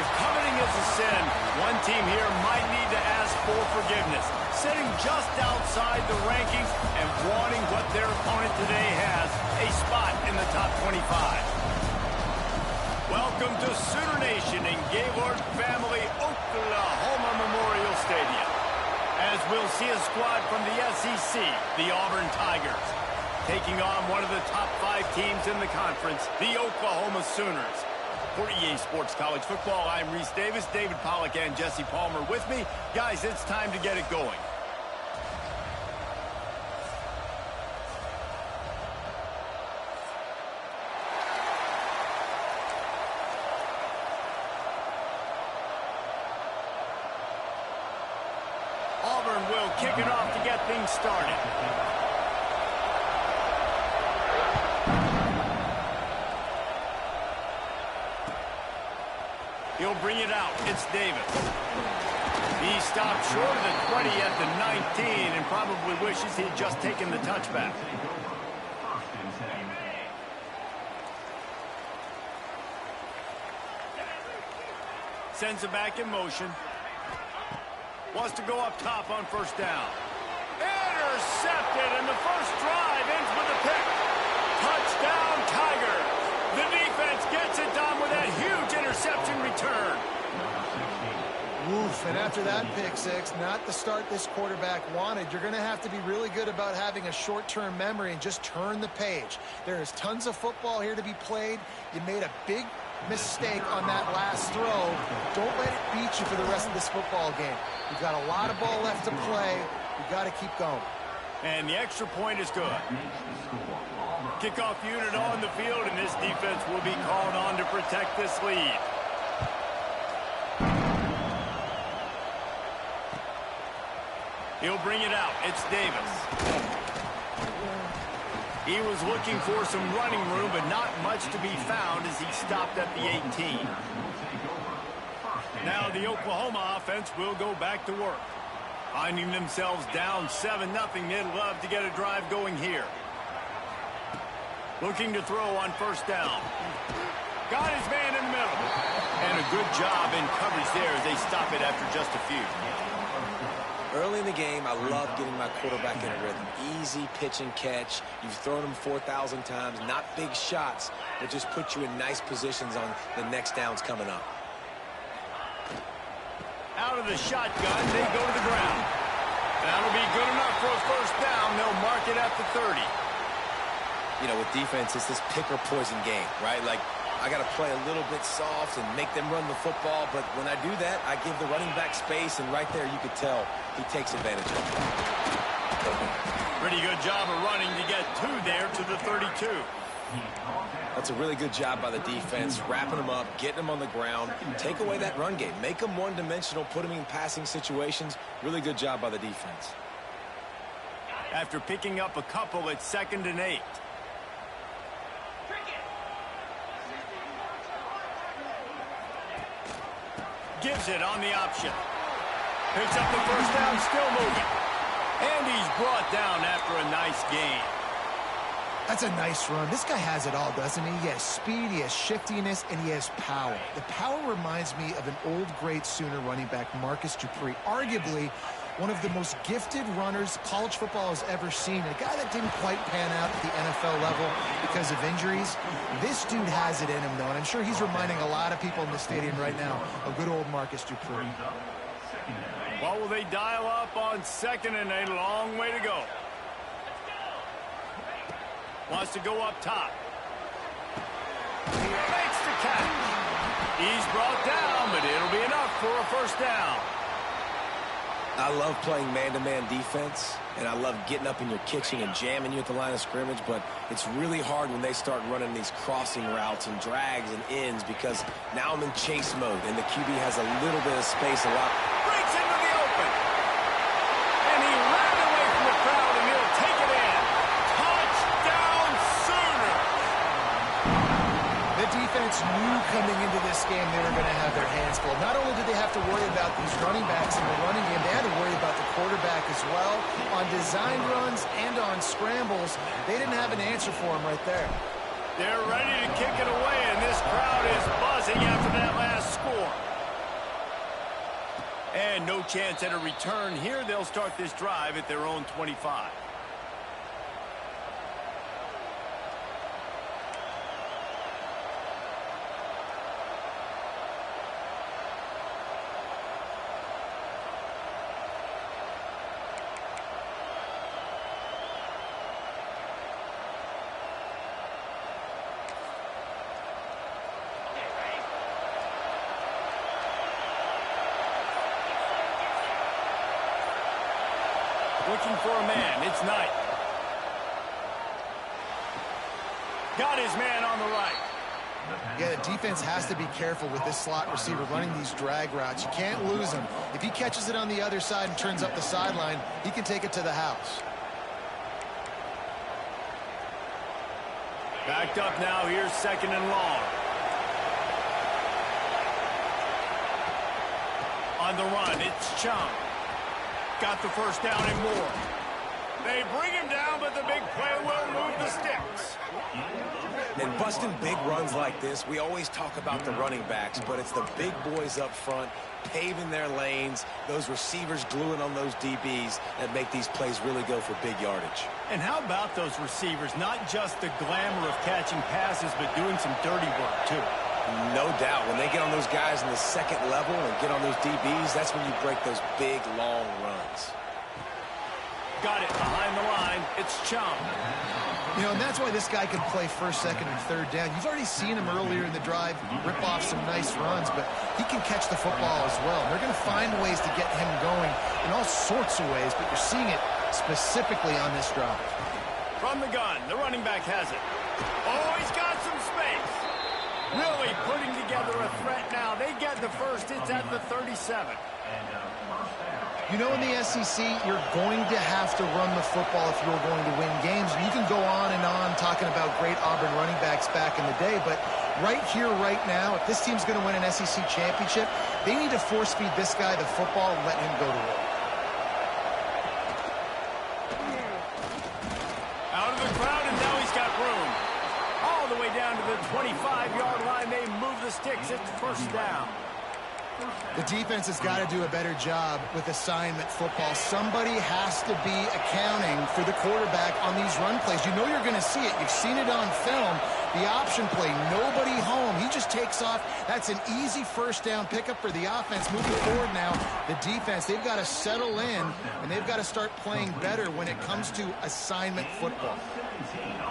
If coveting is a sin, one team here might need to ask for forgiveness, sitting just outside the rankings and wanting what their opponent today has, a spot in the top 25. Welcome to Sooner Nation in Gaylord Family, Oklahoma Memorial Stadium. As we'll see a squad from the SEC, the Auburn Tigers, taking on one of the top 5 teams in the conference, the Oklahoma Sooners. For EA Sports College Football, I'm Reese Davis, David Pollack, and Jesse Palmer with me. Guys, it's time to get it going. Auburn will kick it off to get things started. He'll bring it out. It's Davis. He stopped short of the 20 at the 19 and probably wishes he'd just taken the touchback. Sends it back in motion. Wants to go up top on first down. Intercepted, and the first drive ends with a pick. Touchdown, Tigers. The defense gets it done with that huge interception return. Oof, and after that pick six, not the start this quarterback wanted. You're going to have to be really good about having a short-term memory and just turn the page. There is tons of football here to be played. You made a big mistake on that last throw. Don't let it beat you for the rest of this football game. You've got a lot of ball left to play. You've got to keep going. And the extra point is good. Kickoff unit on the field, and this defense will be called on to protect this lead. He'll bring it out. It's Davis. He was looking for some running room, but not much to be found as he stopped at the 18. Now the Oklahoma offense will go back to work. Finding themselves down 7-0, they'd love to get a drive going here. Looking to throw on first down. Got his man in the middle. And a good job in coverage there as they stop it after just a few. Early in the game, I love getting my quarterback in a rhythm. Easy pitch and catch. You've thrown him 4,000 times. Not big shots, but just put you in nice positions on the next downs coming up. Out of the shotgun, they go to the ground. That'll be good enough for a first down. They'll mark it at the 30. You know, with defense, it's this pick or poison game, right? Like, I got to play a little bit soft and make them run the football, but when I do that, I give the running back space, and right there you could tell he takes advantage of it. Pretty good job of running to get 2 there to the 32. That's a really good job by the defense, wrapping them up, getting them on the ground. Take away that run game. Make them one-dimensional, put them in passing situations. Really good job by the defense. After picking up a couple, it's 2nd and 8. Gives it on the option. Picks up the first down, still moving. And he's brought down after a nice gain. That's a nice run. This guy has it all, doesn't he? He has speed, he has shiftiness, and he has power. The power reminds me of an old great Sooner running back, Marcus Dupree. Arguably one of the most gifted runners college football has ever seen. A guy that didn't quite pan out at the NFL level because of injuries. This dude has it in him, though, and I'm sure he's reminding a lot of people in the stadium right now of good old Marcus Dupree. What will they dial up on 2nd and 8? Long way to go. Wants to go up top. Makes the catch. He's brought down, but it'll be enough for a first down. I love playing man-to-man defense, and I love getting up in your kitchen and jamming you at the line of scrimmage, but it's really hard when they start running these crossing routes and drags and ends because now I'm in chase mode, and the QB has a little bit of space a lot. Breaks into the open. And he ran away from the crowd, and he'll take it in. Touchdown, Sooner! The defense knew coming into this game they were going to have their hands full. Not only did they have to worry about these running backs in the running game, they had to worry about the quarterback as well. On design runs and on scrambles, they didn't have an answer for him right there. They're ready to kick it away, and this crowd is buzzing after that last score. And no chance at a return here. They'll start this drive at their own 25. Looking for a man. It's Knight. Got his man on the right. Yeah, the defense has to be careful with this slot receiver running these drag routes. You can't lose him. If he catches it on the other side and turns up the sideline, he can take it to the house. Backed up now. Here's second and long. On the run, it's Chung. Got the first down and more. They bring him down, but the big play will move the sticks. And busting big runs like this, we always talk about the running backs, but it's the big boys up front paving their lanes, those receivers gluing on those DBs that make these plays really go for big yardage. And how about those receivers? Not just the glamour of catching passes, but doing some dirty work, too. No doubt. When they get on those guys in the second level and get on those DBs, that's when you break those big, long runs. Got it behind the line. It's Chung. You know, and that's why this guy can play first, second, and third down. You've already seen him earlier in the drive rip off some nice runs, but he can catch the football as well. They're going to find ways to get him going in all sorts of ways, but you're seeing it specifically on this drive. From the gun, the running back has it. Oh, he's got some space. Really putting together a threat now. They get the first. It's at the 37. You know, in the SEC, you're going to have to run the football if you're going to win games. You can go on and on talking about great Auburn running backs back in the day, but right here, right now, if this team's going to win an SEC championship, they need to force-feed this guy the football and let him go to work. Out of the crowd, and now he's got room. All the way down to the 25-yard line. They move the sticks. It's first down. The defense has got to do a better job with assignment football. Somebody has to be accounting for the quarterback on these run plays. You know you're going to see it. You've seen it on film. The option play, nobody home. He just takes off. That's an easy first down pickup for the offense. Moving forward now, the defense, they've got to settle in, and they've got to start playing better when it comes to assignment football.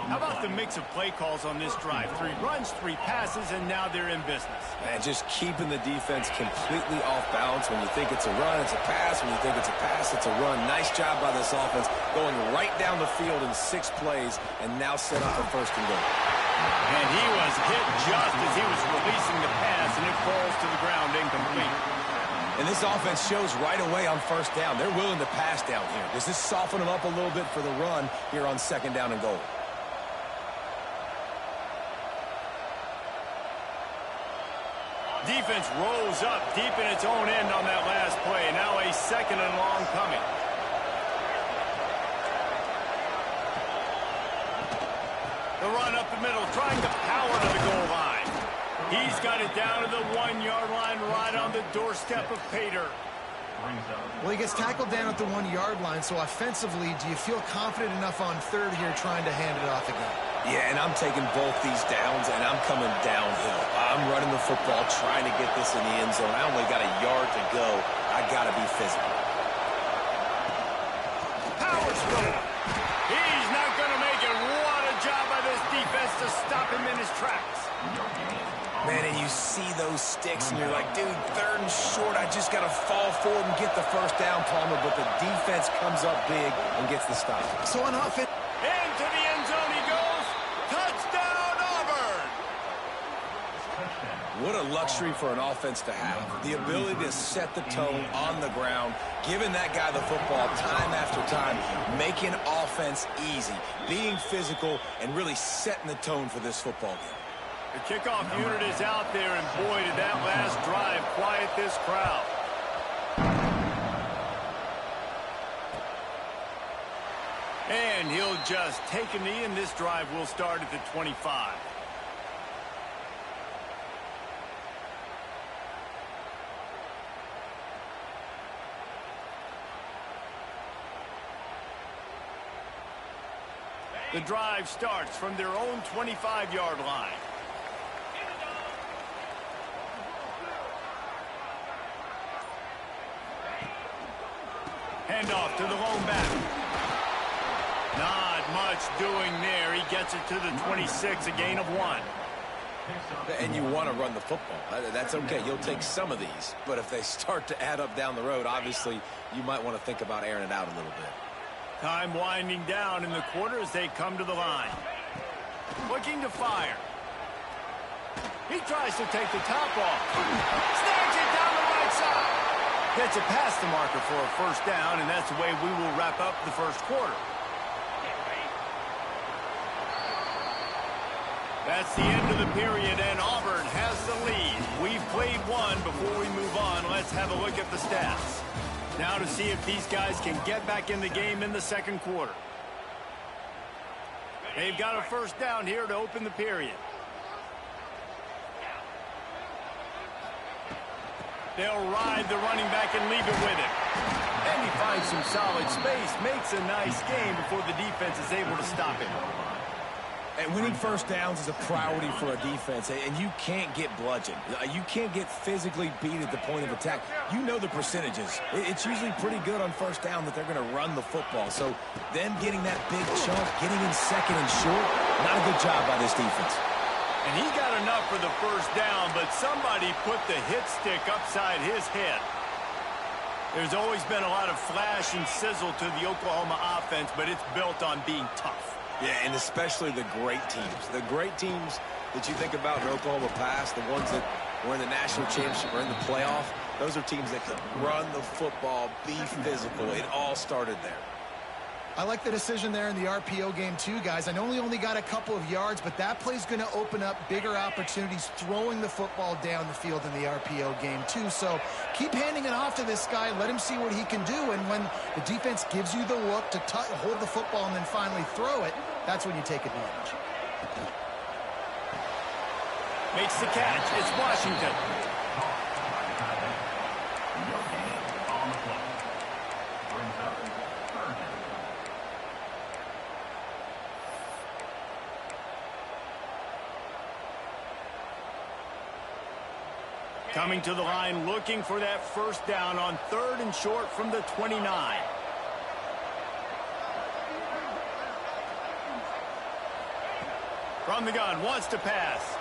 How about the mix of play calls on this drive? 3 runs, 3 passes, and now they're in business. And just keeping the defense completely off balance. When you think it's a run, it's a pass. When you think it's a pass, it's a run. Nice job by this offense going right down the field in 6 plays and now set up a first and goal. And he was hit just as he was releasing the pass, and it falls to the ground incomplete. And this offense shows right away on first down. They're willing to pass down here. Does this soften them up a little bit for the run here on second down and goal? Defense rolls up deep in its own end on that last play. Now a second and long coming. The run up the middle, trying to power to the goal line. He's got it down to the 1-yard line, right on the doorstep of Pater. Well, he gets tackled down at the 1-yard line, so offensively, do you feel confident enough on third here trying to hand it off again? Yeah, and I'm taking both these downs, and I'm coming downhill. I'm running the football, trying to get this in the end zone. I only got a yard to go. I got to be physical. Power stroke. He's not going to make it. What a job by this defense to stop him in his tracks. Man, and you see those sticks, and you're like, dude, third and short. I just got to fall forward and get the first down, Palmer. But the defense comes up big and gets the stop. So on offense, into the end zone he goes. Touchdown, Auburn! What a luxury for an offense to have. The ability to set the tone on the ground, giving that guy the football time after time, making offense easy, being physical, and really setting the tone for this football game. The kickoff unit is out there, and boy, did that last drive quiet this crowd. And he'll just take a knee, and this drive will start at the 25. The drive starts from their own 25-yard line. Handoff to the lone back. Not much doing there. He gets it to the 26, a gain of 1. And you want to run the football. That's okay. You'll take some of these. But if they start to add up down the road, obviously, you might want to think about airing it out a little bit. Time winding down in the quarter as they come to the line. Looking to fire. He tries to take the top off. Snags it down the right side. Gets it past the marker for a first down, and that's the way we will wrap up the first quarter. That's the end of the period, and Auburn has the lead. We've played one. Before we move on, let's have a look at the stats. Now to see if these guys can get back in the game in the second quarter. They've got a first down here to open the period. They'll ride the running back and leave it with him. And he finds some solid space, makes a nice gain before the defense is able to stop him. And winning first downs is a priority for a defense, and you can't get bludgeoned. You can't get physically beat at the point of attack. You know the percentages. It's usually pretty good on first down that they're going to run the football. So them getting that big chunk, getting in second and short, not a good job by this defense. And he got enough for the first down, but somebody put the hit stick upside his head. There's always been a lot of flash and sizzle to the Oklahoma offense, but it's built on being tough. Yeah, and especially the great teams. The great teams that you think about in Oklahoma past, the ones that were in the national championship or in the playoff, those are teams that can run the football, be physical. It all started there. I like the decision there in the RPO game too, guys. I know he only got a couple of yards, but that play's going to open up bigger opportunities throwing the football down the field in the RPO game too. So keep handing it off to this guy. Let him see what he can do. And when the defense gives you the look to hold the football and then finally throw it, that's when you take advantage. Makes the catch. It's Washington. Coming to the line, looking for that first down on 3rd and short from the 29. From the gun, wants to pass.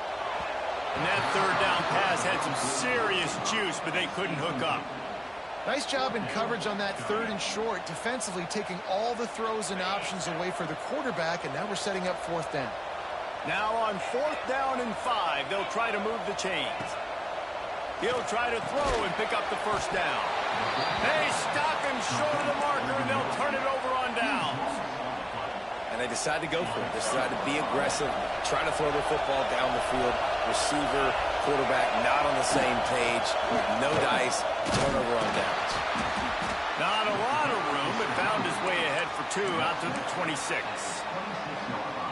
And that 3rd down pass had some serious juice, but they couldn't hook up. Nice job in coverage on that 3rd and short, defensively taking all the throws and options away for the quarterback, and now we're setting up 4th down. Now on 4th down and 5, they'll try to move the chains. He'll try to throw and pick up the first down. They stop him short of the marker, and they'll turn it over on downs. And they decide to go for it. They decide to be aggressive, try to throw the football down the field. Receiver, quarterback not on the same page. No dice, turnover on downs. Not a lot of room, but found his way ahead for 2 out to the 26.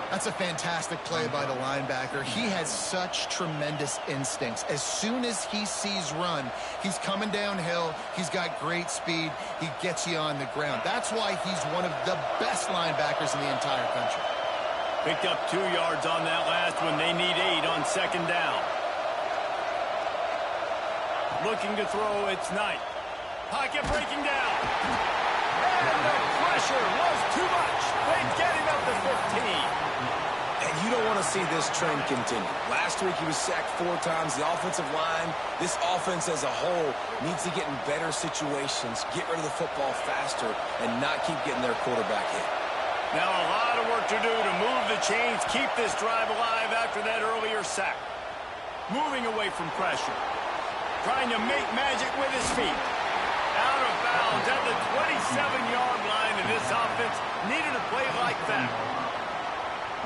That's a fantastic play by the linebacker. He has such tremendous instincts. As soon as he sees run, he's coming downhill. He's got great speed. He gets you on the ground. That's why he's one of the best linebackers in the entire country. Picked up 2 yards on that last one. They need 8 on 2nd down. Looking to throw, it's Knight. Pocket breaking down. And the pressure was too much. They get him up to 15. And you don't want to see this trend continue. Last week he was sacked 4 times. The offensive line, this offense as a whole, needs to get in better situations, get rid of the football faster, and not keep getting their quarterback hit. Now a lot of work to do to move the chains, keep this drive alive after that earlier sack. Moving away from pressure. Trying to make magic with his feet. Out of bounds at the 27-yard line, and this offense needed a play like that.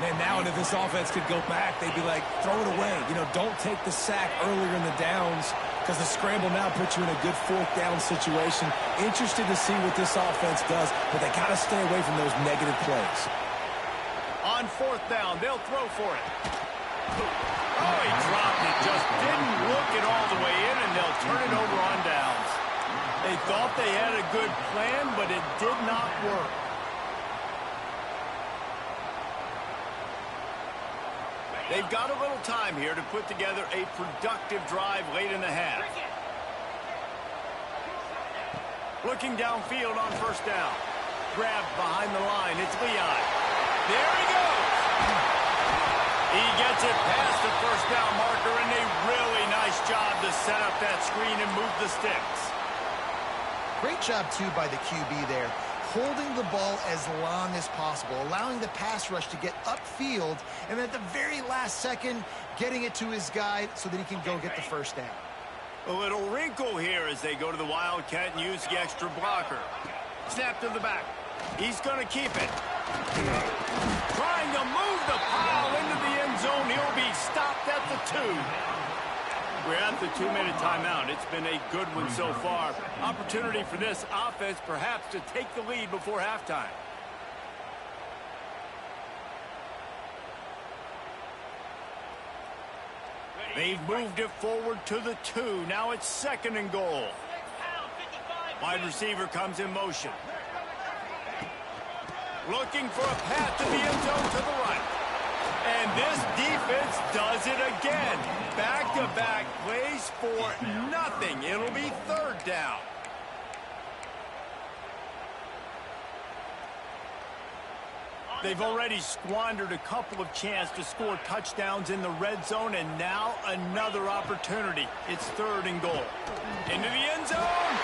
Man, now if this offense could go back, they'd be like, throw it away. You know, don't take the sack earlier in the downs because the scramble now puts you in a good 4th down situation. Interested to see what this offense does, but they got to stay away from those negative plays. On 4th down, they'll throw for it. Oh, he dropped it. Just didn't look it all the way in, and they'll turn it over on downs. They thought they had a good plan, but it did not work. They've got a little time here to put together a productive drive late in the half. Looking downfield on first down. Grabbed behind the line. It's Leon. There he goes. He gets it past the first down marker, and a really nice job to set up that screen and move the sticks. Great job, too, by the QB there, holding the ball as long as possible, allowing the pass rush to get upfield, and at the very last second, getting it to his guy so that he can go get the first down. A little wrinkle here as they go to the Wildcat and use the extra blocker. Snap to the back. He's going to keep it. Trying to move the pile into the end zone. He'll be stopped at the 2. We're at the 2-minute timeout. It's been a good one so far. Opportunity for this offense perhaps to take the lead before halftime. They've moved it forward to the 2. Now it's 2nd and goal. Wide receiver comes in motion. Looking for a path to the end zone to the right. And this defense does it again. Back-to-back plays for nothing. It'll be 3rd down. They've already squandered a couple of chances to score touchdowns in the red zone, and now another opportunity. It's 3rd and goal. Into the end zone.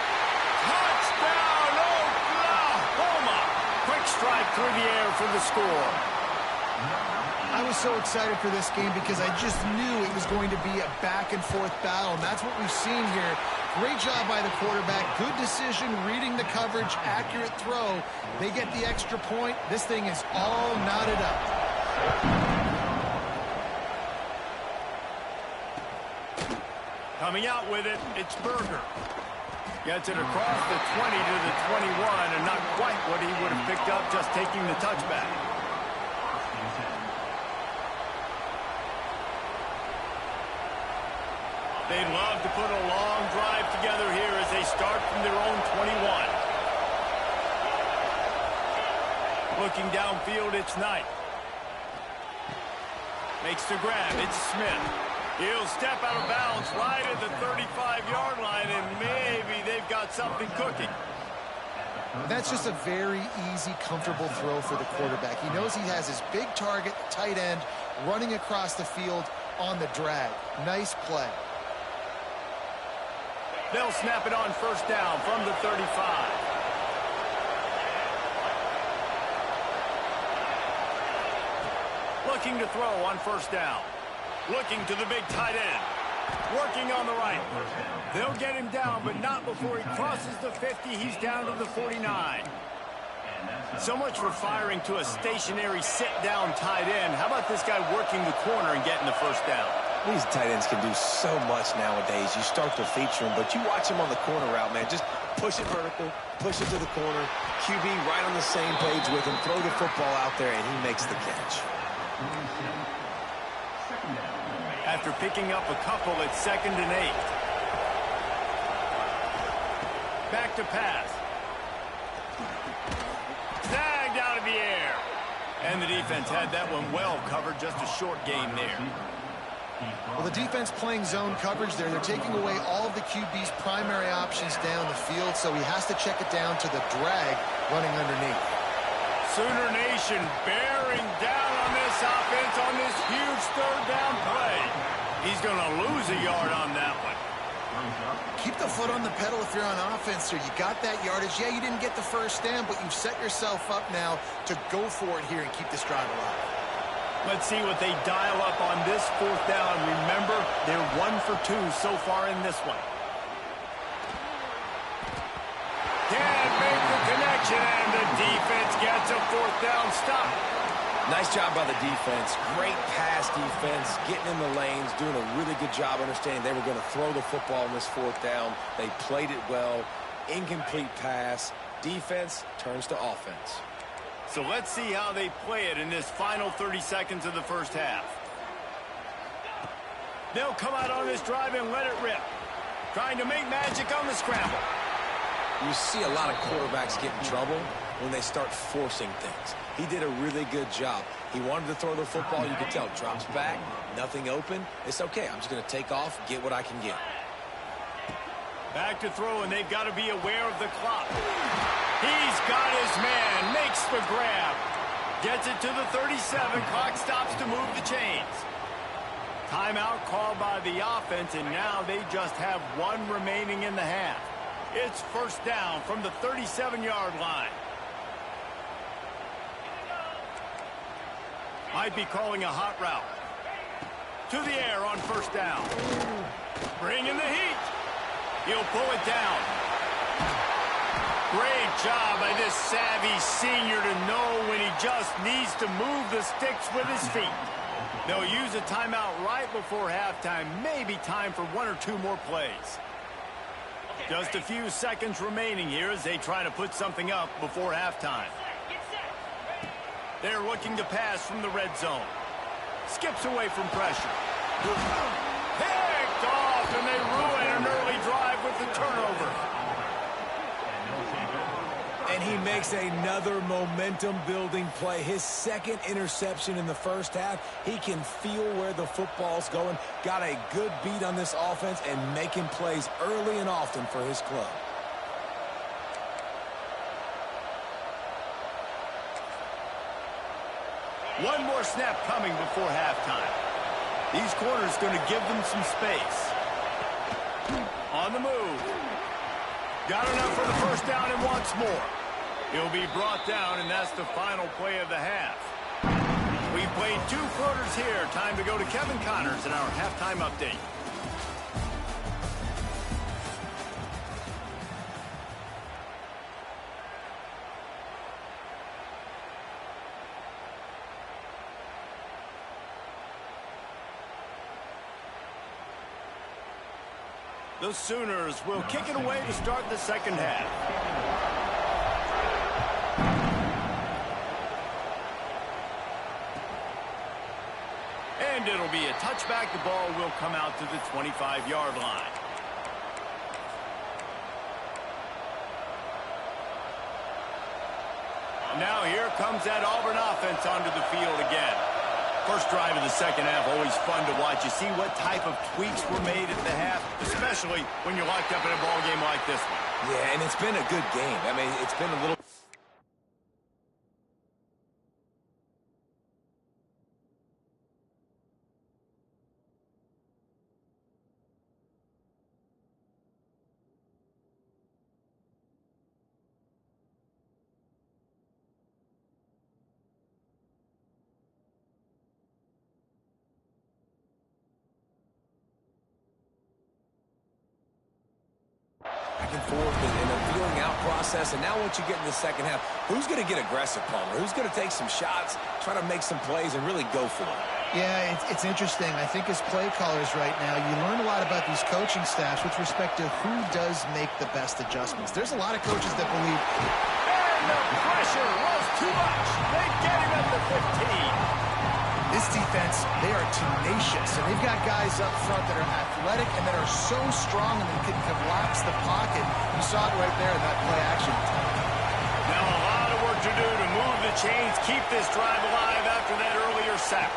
Touchdown, Oklahoma! Quick strike through the air for the score. I was so excited for this game because I just knew it was going to be a back-and-forth battle, and that's what we've seen here. Great job by the quarterback. Good decision, reading the coverage, accurate throw. They get the extra point. This thing is all knotted up. Coming out with it, it's Berger. Gets it across the 20 to the 21, and not quite what he would have picked up just taking the touchback. They'd love to put a long drive together here as they start from their own 21. Looking downfield, it's Knight. Makes the grab, it's Smith. He'll step out of bounds right at the 35-yard line, and maybe they've got something cooking. That's just a very easy, comfortable throw for the quarterback. He knows he has his big target, tight end, running across the field on the drag. Nice play. They'll snap it on first down from the 35. Looking to throw on first down. Looking to the big tight end. Working on the right. They'll get him down, but not before he crosses the 50. He's down to the 49. So much for firing to a stationary sit-down tight end. How about this guy working the corner and getting the first down? These tight ends can do so much nowadays. You start to feature them, but you watch him on the corner route, man. Just push it vertical, push it to the corner. QB right on the same page with him. Throw the football out there, and he makes the catch. After picking up a couple, it's 2nd and 8. Back to pass. Snagged out of the air. And the defense had that one well covered. Just a short gain there. Well, the defense playing zone coverage there. They're taking away all of the QB's primary options down the field, so he has to check it down to the drag running underneath. Sooner Nation bearing down on this offense on this huge 3rd down play. He's going to lose a yard on that one. Keep the foot on the pedal if you're on offense here. You got that yardage. Yeah, you didn't get the first down, but you've set yourself up now to go for it here and keep this drive alive. Let's see what they dial up on this 4th down. Remember, they're 1 for 2 so far in this one. Can't make the connection, and the defense gets a 4th down stop. Nice job by the defense. Great pass defense, getting in the lanes, doing a really good job understanding they were going to throw the football on this 4th down. They played it well. Incomplete pass. Defense turns to offense. So let's see how they play it in this final 30 seconds of the first half. They'll come out on this drive and let it rip. Trying to make magic on the scramble. You see a lot of quarterbacks get in trouble when they start forcing things. He did a really good job. He wanted to throw the football. You could tell. Drops back, nothing open. It's okay. I'm just going to take off, get what I can get. Back to throw, and they've got to be aware of the clock. He's got his man, makes the grab. Gets it to the 37. Clock stops to move the chains. Timeout called by the offense, and now they just have one remaining in the half. It's first down from the 37-yard line. Might be calling a hot route. To the air on first down. Bringing the heat. He'll pull it down. Great job by this savvy senior to know when he just needs to move the sticks with his feet. They'll use a timeout right before halftime. Maybe time for one or two more plays. Just a few seconds remaining here as they try to put something up before halftime. They're looking to pass from the red zone. Skips away from pressure. Picked off, and they ruin an early drive with the turnover. And he makes another momentum-building play. His second interception in the first half. He can feel where the football's going. Got a good beat on this offense and making plays early and often for his club. One more snap coming before halftime. These corners going to give them some space. On the move. Got enough for the first down and wants more. He'll be brought down, and that's the final play of the half. We've played 2 quarters here. Time to go to Kevin Connors in our halftime update. The Sooners will kick it away to start the second half. And it'll be a touchback. The ball will come out to the 25-yard line. Now here comes that Auburn offense onto the field again. First drive of the second half, always fun to watch. You see what type of tweaks were made at the half, especially when you're locked up in a ball game like this one. Yeah, and it's been a good game. I mean, it's been a little... and forth in a feeling out process, and now once you get in the second half, who's going to get aggressive, Palmer? Who's going to take some shots, try to make some plays, and really go for it? Yeah, it's interesting. I think as play callers right now, you learn a lot about these coaching staffs with respect to who does make the best adjustments. There's a lot of coaches that believe... And the pressure was too much. They get him at the 15. This defense, they are tenacious, and they've got guys up front that are athletic and that are so strong and they can collapse the pocket. You saw it right there in that play action. Now a lot of work to do to move the chains, keep this drive alive after that earlier sack.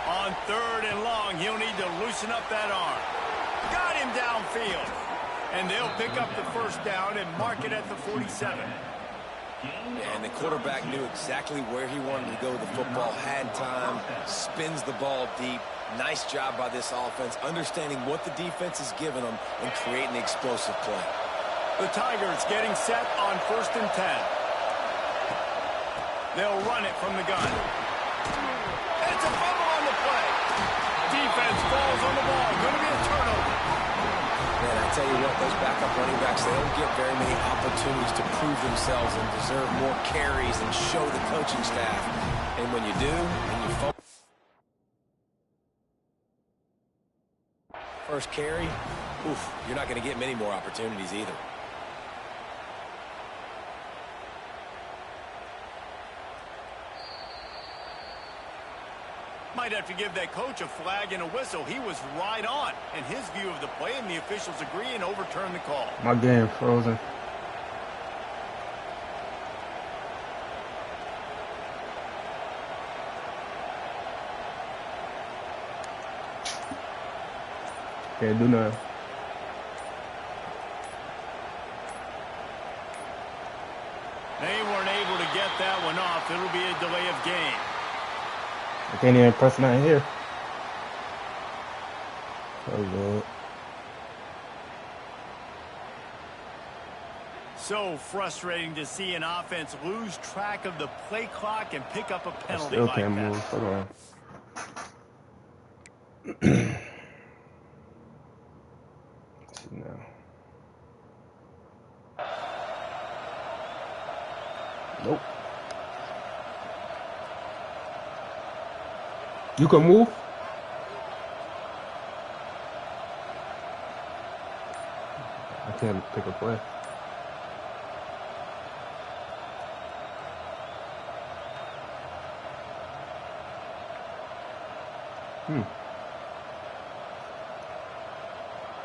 On 3rd and long, he'll need to loosen up that arm. Got him downfield. And they'll pick up the first down and mark it at the 47. And the quarterback knew exactly where he wanted to go. The football had time, spins the ball deep. Nice job by this offense, understanding what the defense is giving them and creating the explosive play. The Tigers getting set on 1st and 10. They'll run it from the gun. It's a fumble on the play. Defense falls on the ball. Going to be a turnover. Man, I tell you what, those backup running backs, they don't get very many opportunities to prove themselves and deserve more carries and show the coaching staff. And when you do, and you fumble. First carry, you're not going to get many more opportunities either. Might have to give that coach a flag and a whistle. He was right on in his view of the play, and the officials agree and overturn the call. My game frozen. Can't do nothing. They weren't able to get that one off. It'll be a delay of game. I can't even press nothing here. Oh, Lord. So frustrating to see an offense lose track of the play clock and pick up a I penalty still like can't that. move. Hold on. Let's see now. Nope. You can move? I can't pick a play.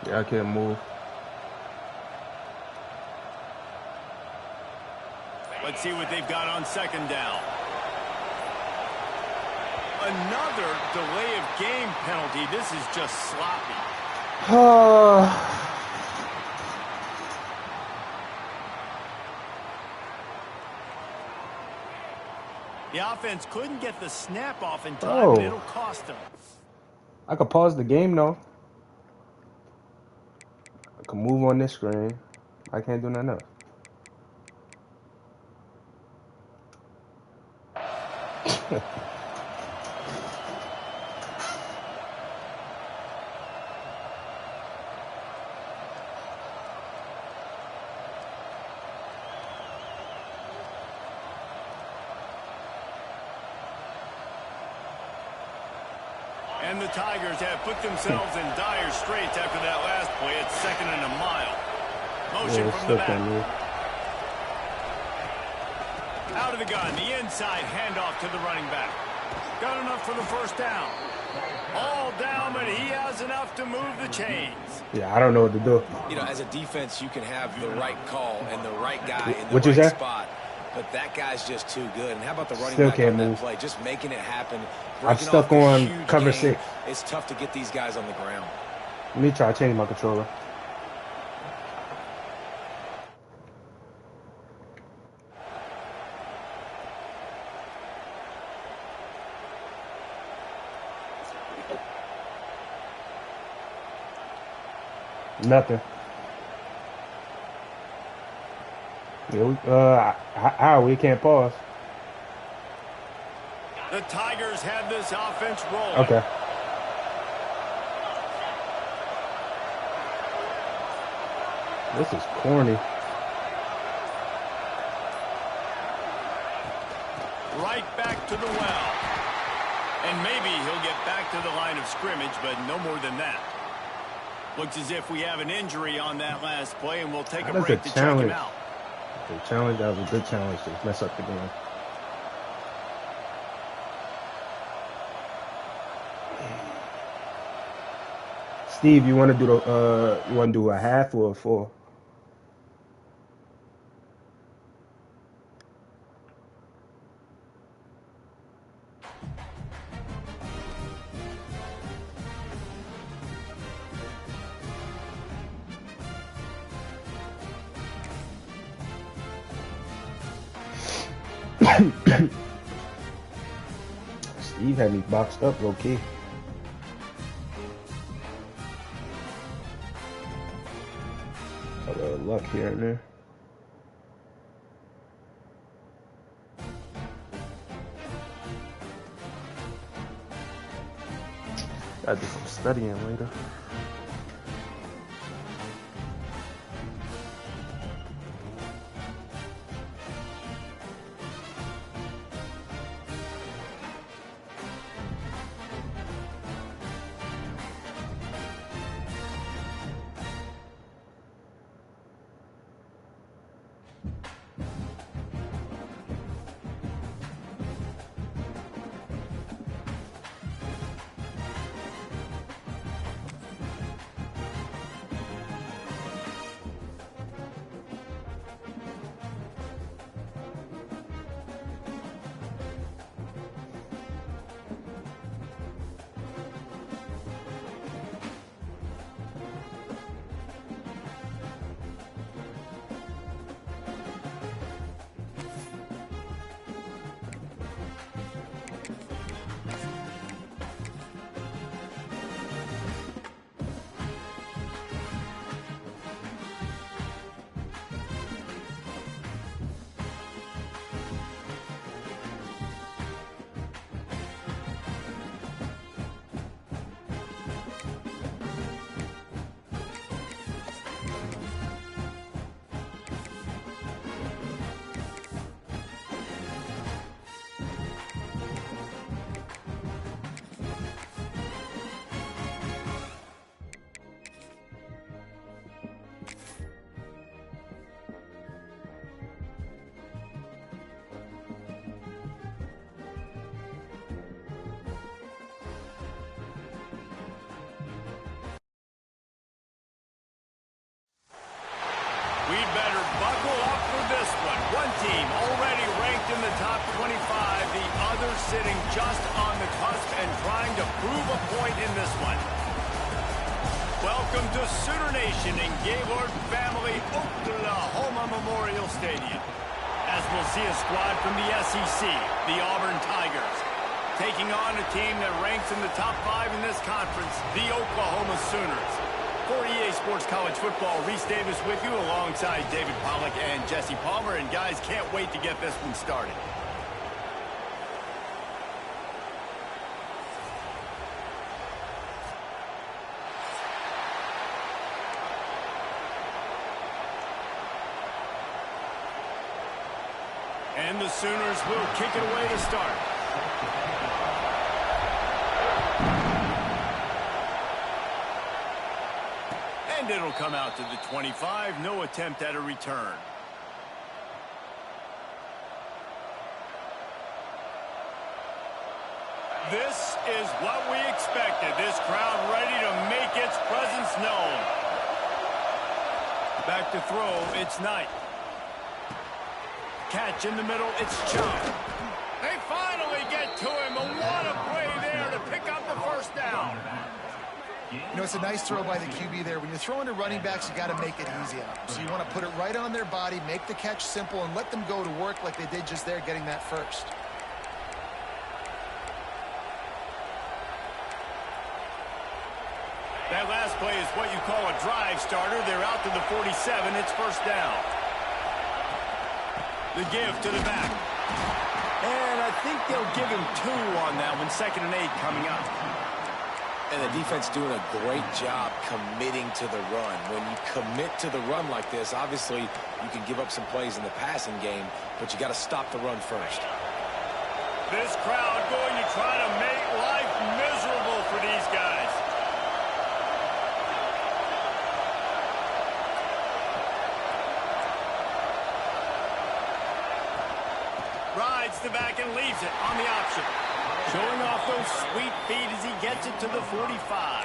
Yeah, I can't move. Let's see what they've got on second down. Another delay of game penalty. This is just sloppy. The offense couldn't get the snap off in time, and it'll cost them. I could pause the game, though. I can move on this screen. I can't do nothing else. And the Tigers have put themselves in dire straits after that last play. It's 2nd and a mile. Motion from the back. Out of the gun, the inside handoff to the running back. Got enough for the first down. All down, but he has enough to move the chains. Yeah, I don't know what to do. You know, as a defense, you can have the right call and the right guy in the What you right say? spot. But that guy's just too good. And how about the running Still back can't on that move. play? Just making it happen. I'm breaking stuck off this on huge cover gain. 6. It's tough to get these guys on the ground. Let me try to change my controller. Nothing. Yeah, we can't pause. The Tigers have this offense rolling. Okay. This is corny. Right back to the well. And maybe he'll get back to the line of scrimmage, but no more than that. Looks as if we have an injury on that last play, and we'll take a break to check him out. The challenge, that was a good challenge to mess up the game. Steve, you want to do a half or a full? Steve had me boxed up, low-key. A little luck here and there. Gotta do some studying later. We'd better buckle up for this one. One team already ranked in the top 25, the other sitting just on the cusp and trying to prove a point in this one. Welcome to Sooner Nation in Gaylord Family Oklahoma Memorial Stadium. As we'll see a squad from the SEC, the Auburn Tigers, taking on a team that ranks in the top 5 in this conference, the Oklahoma Sooners. For EA Sports College Football, Reese Davis with you alongside David Pollack and Jesse Palmer. And guys, can't wait to get this one started. And the Sooners will kick it away to start. And it'll come out to the 25. No attempt at a return. This is what we expected. This crowd ready to make its presence known. Back to throw, it's Knight. Catch in the middle, it's Chum. They finally get to him. What a play there to pick up the first down. You know, it's a nice throw by the QB there. When you're throwing to running backs, you got to make it easy on them. So you want to put it right on their body, make the catch simple, and let them go to work like they did just there, getting that first. That last play is what you call a drive starter. They're out to the 47. It's first down. The give to the back. And I think they'll give him 2 on that one. 2nd and 8 coming up. And the defense doing a great job committing to the run. When you commit to the run like this, obviously you can give up some plays in the passing game, but you got to stop the run first. This crowd going to try to make life miserable for these guys. Rides the back and leaves it on the option. Showing off those sweet feet as he gets it to the 45.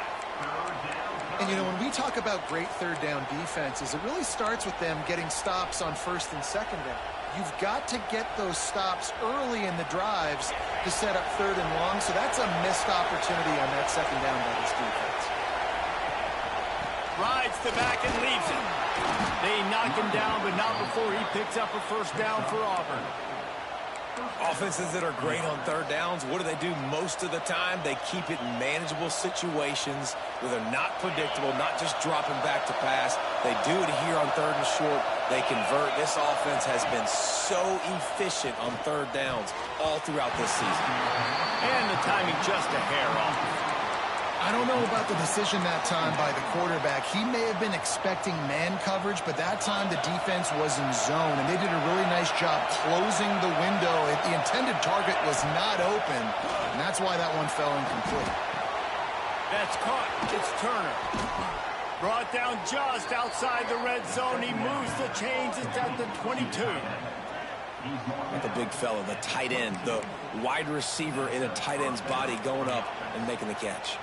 And, you know, when we talk about great third down defenses, it really starts with them getting stops on 1st and 2nd down. You've got to get those stops early in the drives to set up 3rd and long, so that's a missed opportunity on that 2nd down by this defense. Rides the back and leaves it. They knock him down, but not before he picks up a first down for Auburn. Offenses that are great on 3rd downs, what do they do most of the time? They keep it in manageable situations where they're not predictable, not just dropping back to pass. They do it here on 3rd and short. They convert. This offense has been so efficient on 3rd downs all throughout this season. And the timing just a hair off. I don't know about the decision that time by the quarterback. He may have been expecting man coverage, but that time the defense was in zone, and they did a really nice job closing the window. The intended target was not open, and that's why that one fell incomplete. That's caught. It's Turner. Brought down just outside the red zone. He moves the chains. It's at the 22. The big fella, the tight end, the wide receiver in a tight end's body going up and making the catch.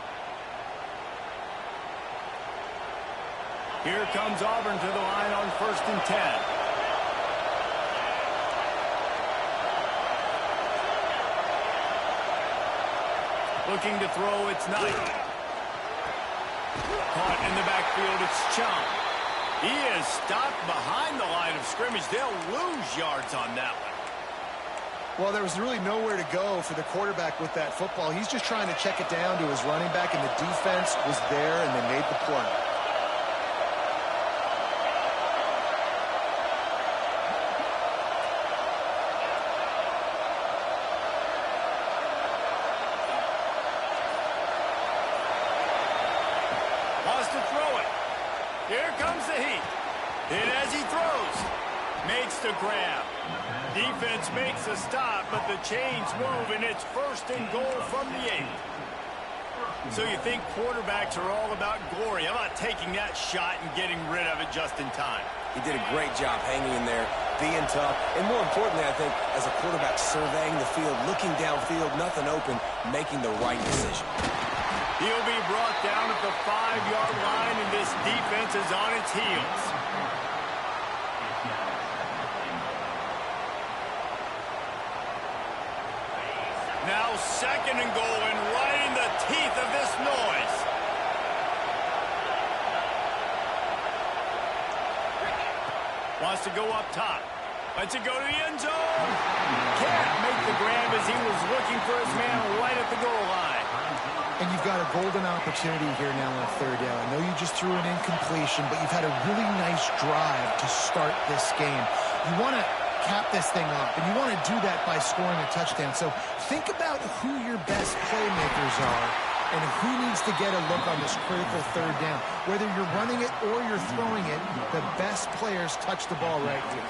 Here comes Auburn to the line on 1st and 10. Looking to throw, it's Knight. Caught in the backfield, it's Chum. He is stopped behind the line of scrimmage. They'll lose yards on that one. Well, there was really nowhere to go for the quarterback with that football. He's just trying to check it down to his running back, and the defense was there, and they made the play. Here comes the heat. And as he throws, makes the grab. Defense makes a stop, but the chains move, and it's 1st and goal from the 8. So you think quarterbacks are all about glory. How about taking that shot and getting rid of it just in time? He did a great job hanging in there, being tough, and more importantly, I think, as a quarterback surveying the field, looking downfield, nothing open, making the right decision. He'll be brought down at the 5-yard line, and this defense is on its heels. Now second and goal and right in the teeth of this noise. Wants to go up top. Lets it go to the end zone. Can't make the grab as he was looking for his man right at the goal line. And you've got a golden opportunity here now on third down. I know you just threw an incompletion, but you've had a really nice drive to start this game. You want to cap this thing off, and you want to do that by scoring a touchdown. So think about who your best playmakers are and who needs to get a look on this critical third down. Whether you're running it or you're throwing it, the best players touch the ball right here.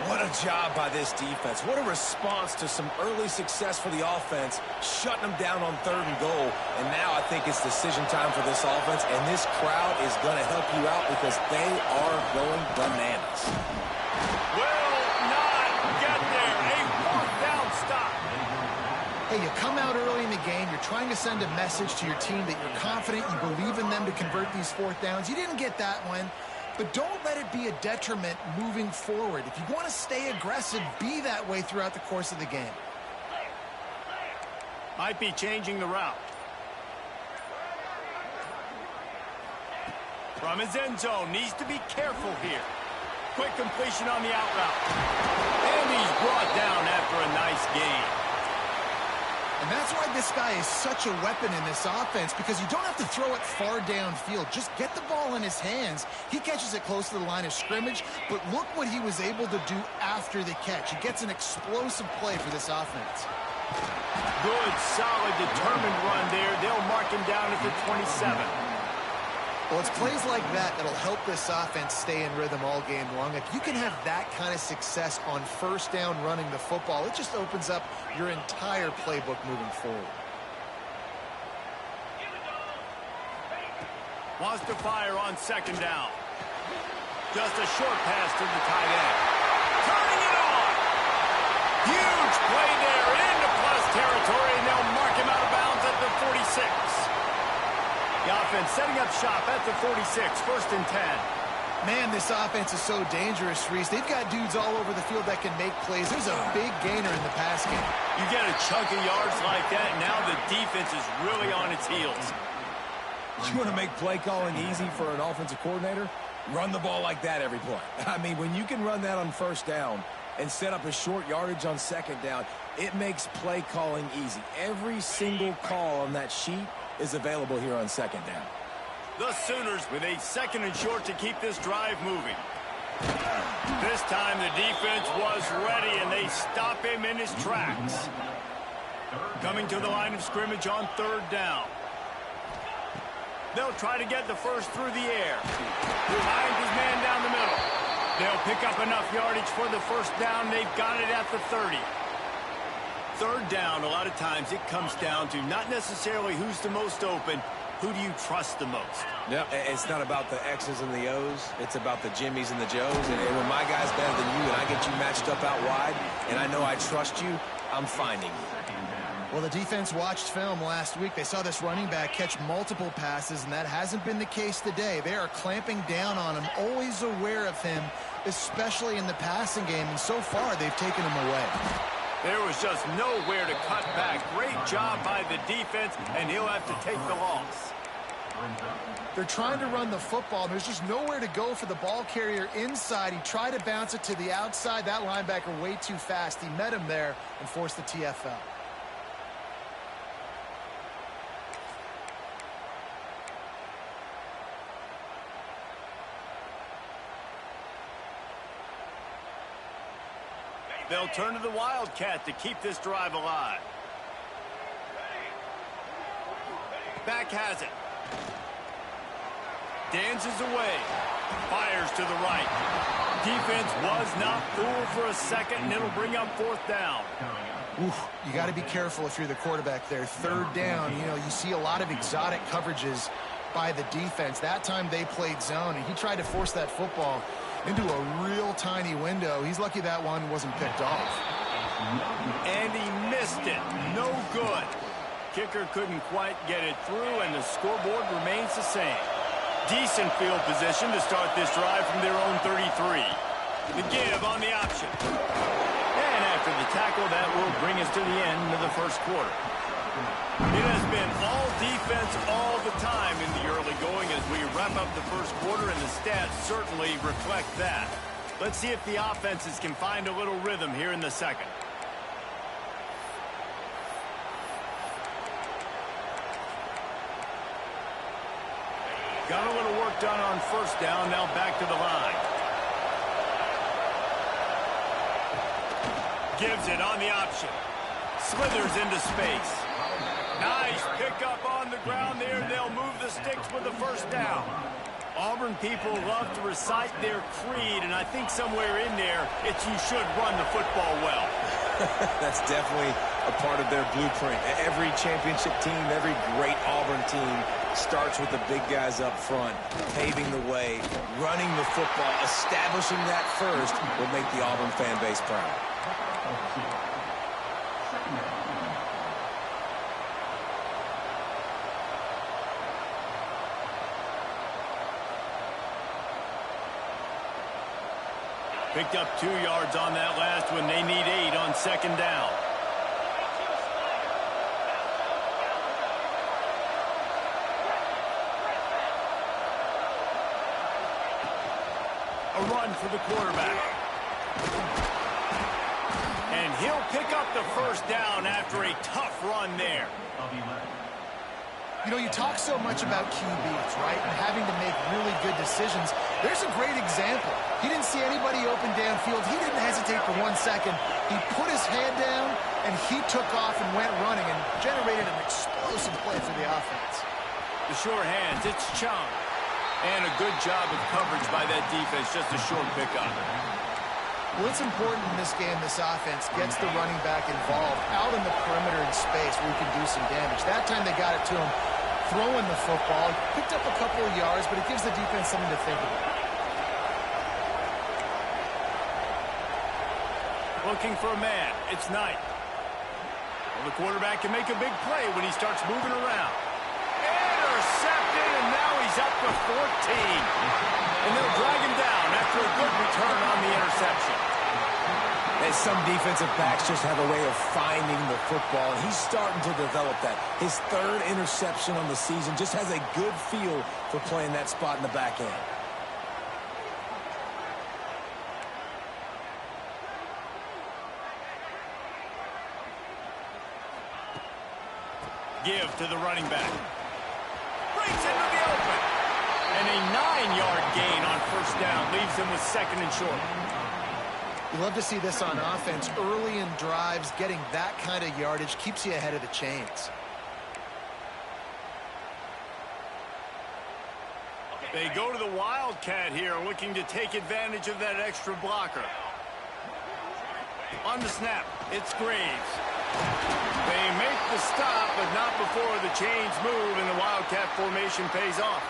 What a job by this defense. What a response to some early success for the offense, shutting them down on third and goal. And now I think it's decision time for this offense, and this crowd is going to help you out because they are going bananas. Will not get there. A fourth down stop. Hey, you come out early in the game, you're trying to send a message to your team that you're confident, you believe in them to convert these fourth downs. You didn't get that one. But don't let it be a detriment moving forward. If you want to stay aggressive, be that way throughout the course of the game. Might be changing the route. From his end zone, needs to be careful here. Quick completion on the out route. And he's brought down after a nice gain. And that's why this guy is such a weapon in this offense, because you don't have to throw it far downfield. Just get the ball in his hands. He catches it close to the line of scrimmage, but look what he was able to do after the catch. He gets an explosive play for this offense. Good, solid, determined run there. They'll mark him down at the 27. Well, it's plays like that that'll help this offense stay in rhythm all game long. If you can have that kind of success on first down running the football, it just opens up your entire playbook moving forward. Wants to fire on second down. Just a short pass to the tight end. Turning it on. Huge play there into plus territory, and they'll mark him out of bounds at the 46. The offense setting up shop at the 46, first and 10. Man, this offense is so dangerous, Reese. They've got dudes all over the field that can make plays. There's a big gainer in the pass game. You get a chunk of yards like that, now the defense is really on its heels. You want to make play calling easy for an offensive coordinator? Run the ball like that every play. I mean, when you can run that on first down and set up a short yardage on second down, it makes play calling easy. Every single call on that sheet is available here on second down. The Sooners with a second and short to keep this drive moving. This time the defense was ready, and they stop him in his tracks. Coming to the line of scrimmage on third down. They'll try to get the first through the air. Finds his man down the middle. They'll pick up enough yardage for the first down. They've got it at the 30. Third down, a lot of times it comes down to not necessarily who's the most open, who do you trust the most? Yeah, it's not about the X's and the O's. It's about the Jimmies and the Joes. And when my guy's better than you and I get you matched up out wide and I know I trust you, I'm finding you. Well, the defense watched film last week. They saw this running back catch multiple passes, and that hasn't been the case today. They are clamping down on him, always aware of him, especially in the passing game. And so far, they've taken him away. There was just nowhere to cut back. Great job by the defense, and he'll have to take the loss. They're trying to run the football. There's just nowhere to go for the ball carrier inside. He tried to bounce it to the outside. That linebacker way too fast. He met him there and forced the TFL. They'll turn to the Wildcat to keep this drive alive. Back has it. Dances away. Fires to the right. Defense was not fooled for a second, and it'll bring up fourth down. Oof, you got to be careful if you're the quarterback there. Third down, you know, you see a lot of exotic coverages by the defense. That time they played zone, and he tried to force that football into a real tiny window. He's lucky that one wasn't picked off. And he missed it. No good. Kicker couldn't quite get it through, and the scoreboard remains the same. Decent field position to start this drive from their own 33. The give on the option. And after the tackle, that will bring bring us to the end of the first quarter. It has been all defense all the time in the early going as we wrap up the first quarter, and the stats certainly reflect that. Let's see if the offenses can find a little rhythm here in the second. Got a little work done on first down, now back to the line. Gives it on the option. Slithers into space. Nice pickup on the ground there. They'll move the sticks with the first down. Auburn people love to recite their creed, and I think somewhere in there, it's you should run the football well. That's definitely a part of their blueprint. Every championship team, every great Auburn team starts with the big guys up front, paving the way, running the football, establishing that first will make the Auburn fan base proud. Picked up 2 yards on that last one. They need 8 on second down. A run for the quarterback. And he'll pick up the first down after a tough run there. You know, you talk so much about QBs, right, and having to make really good decisions. There's a great example. He didn't see anybody open downfield. He didn't hesitate for 1 second. He put his head down, and he took off and went running and generated an explosive play for the offense. The sure hands, it's Chung. And a good job of coverage by that defense, just a short pickup. Well, it's important in this game, this offense gets the running back involved out in the perimeter in space where he can do some damage. That time they got it to him throwing the football. Picked up a couple of yards, but it gives the defense something to think about. Looking for a man. It's Knight. Well, the quarterback can make a big play when he starts moving around. Intercepted, and now he's up to 14. And they'll drag him down after a good return on the interception. And some defensive backs just have a way of finding the football, and he's starting to develop that. His 3rd interception on the season, just has a good feel for playing that spot in the back end. Give to the running back. Breaks into the open. And a 9-yard gain on first down leaves him with second and short. You love to see this on offense. Early in drives, getting that kind of yardage keeps you ahead of the chains. They go to the Wildcat here, looking to take advantage of that extra blocker. On the snap, it's Graves. They make the stop, but not before the chains move and the Wildcat formation pays off.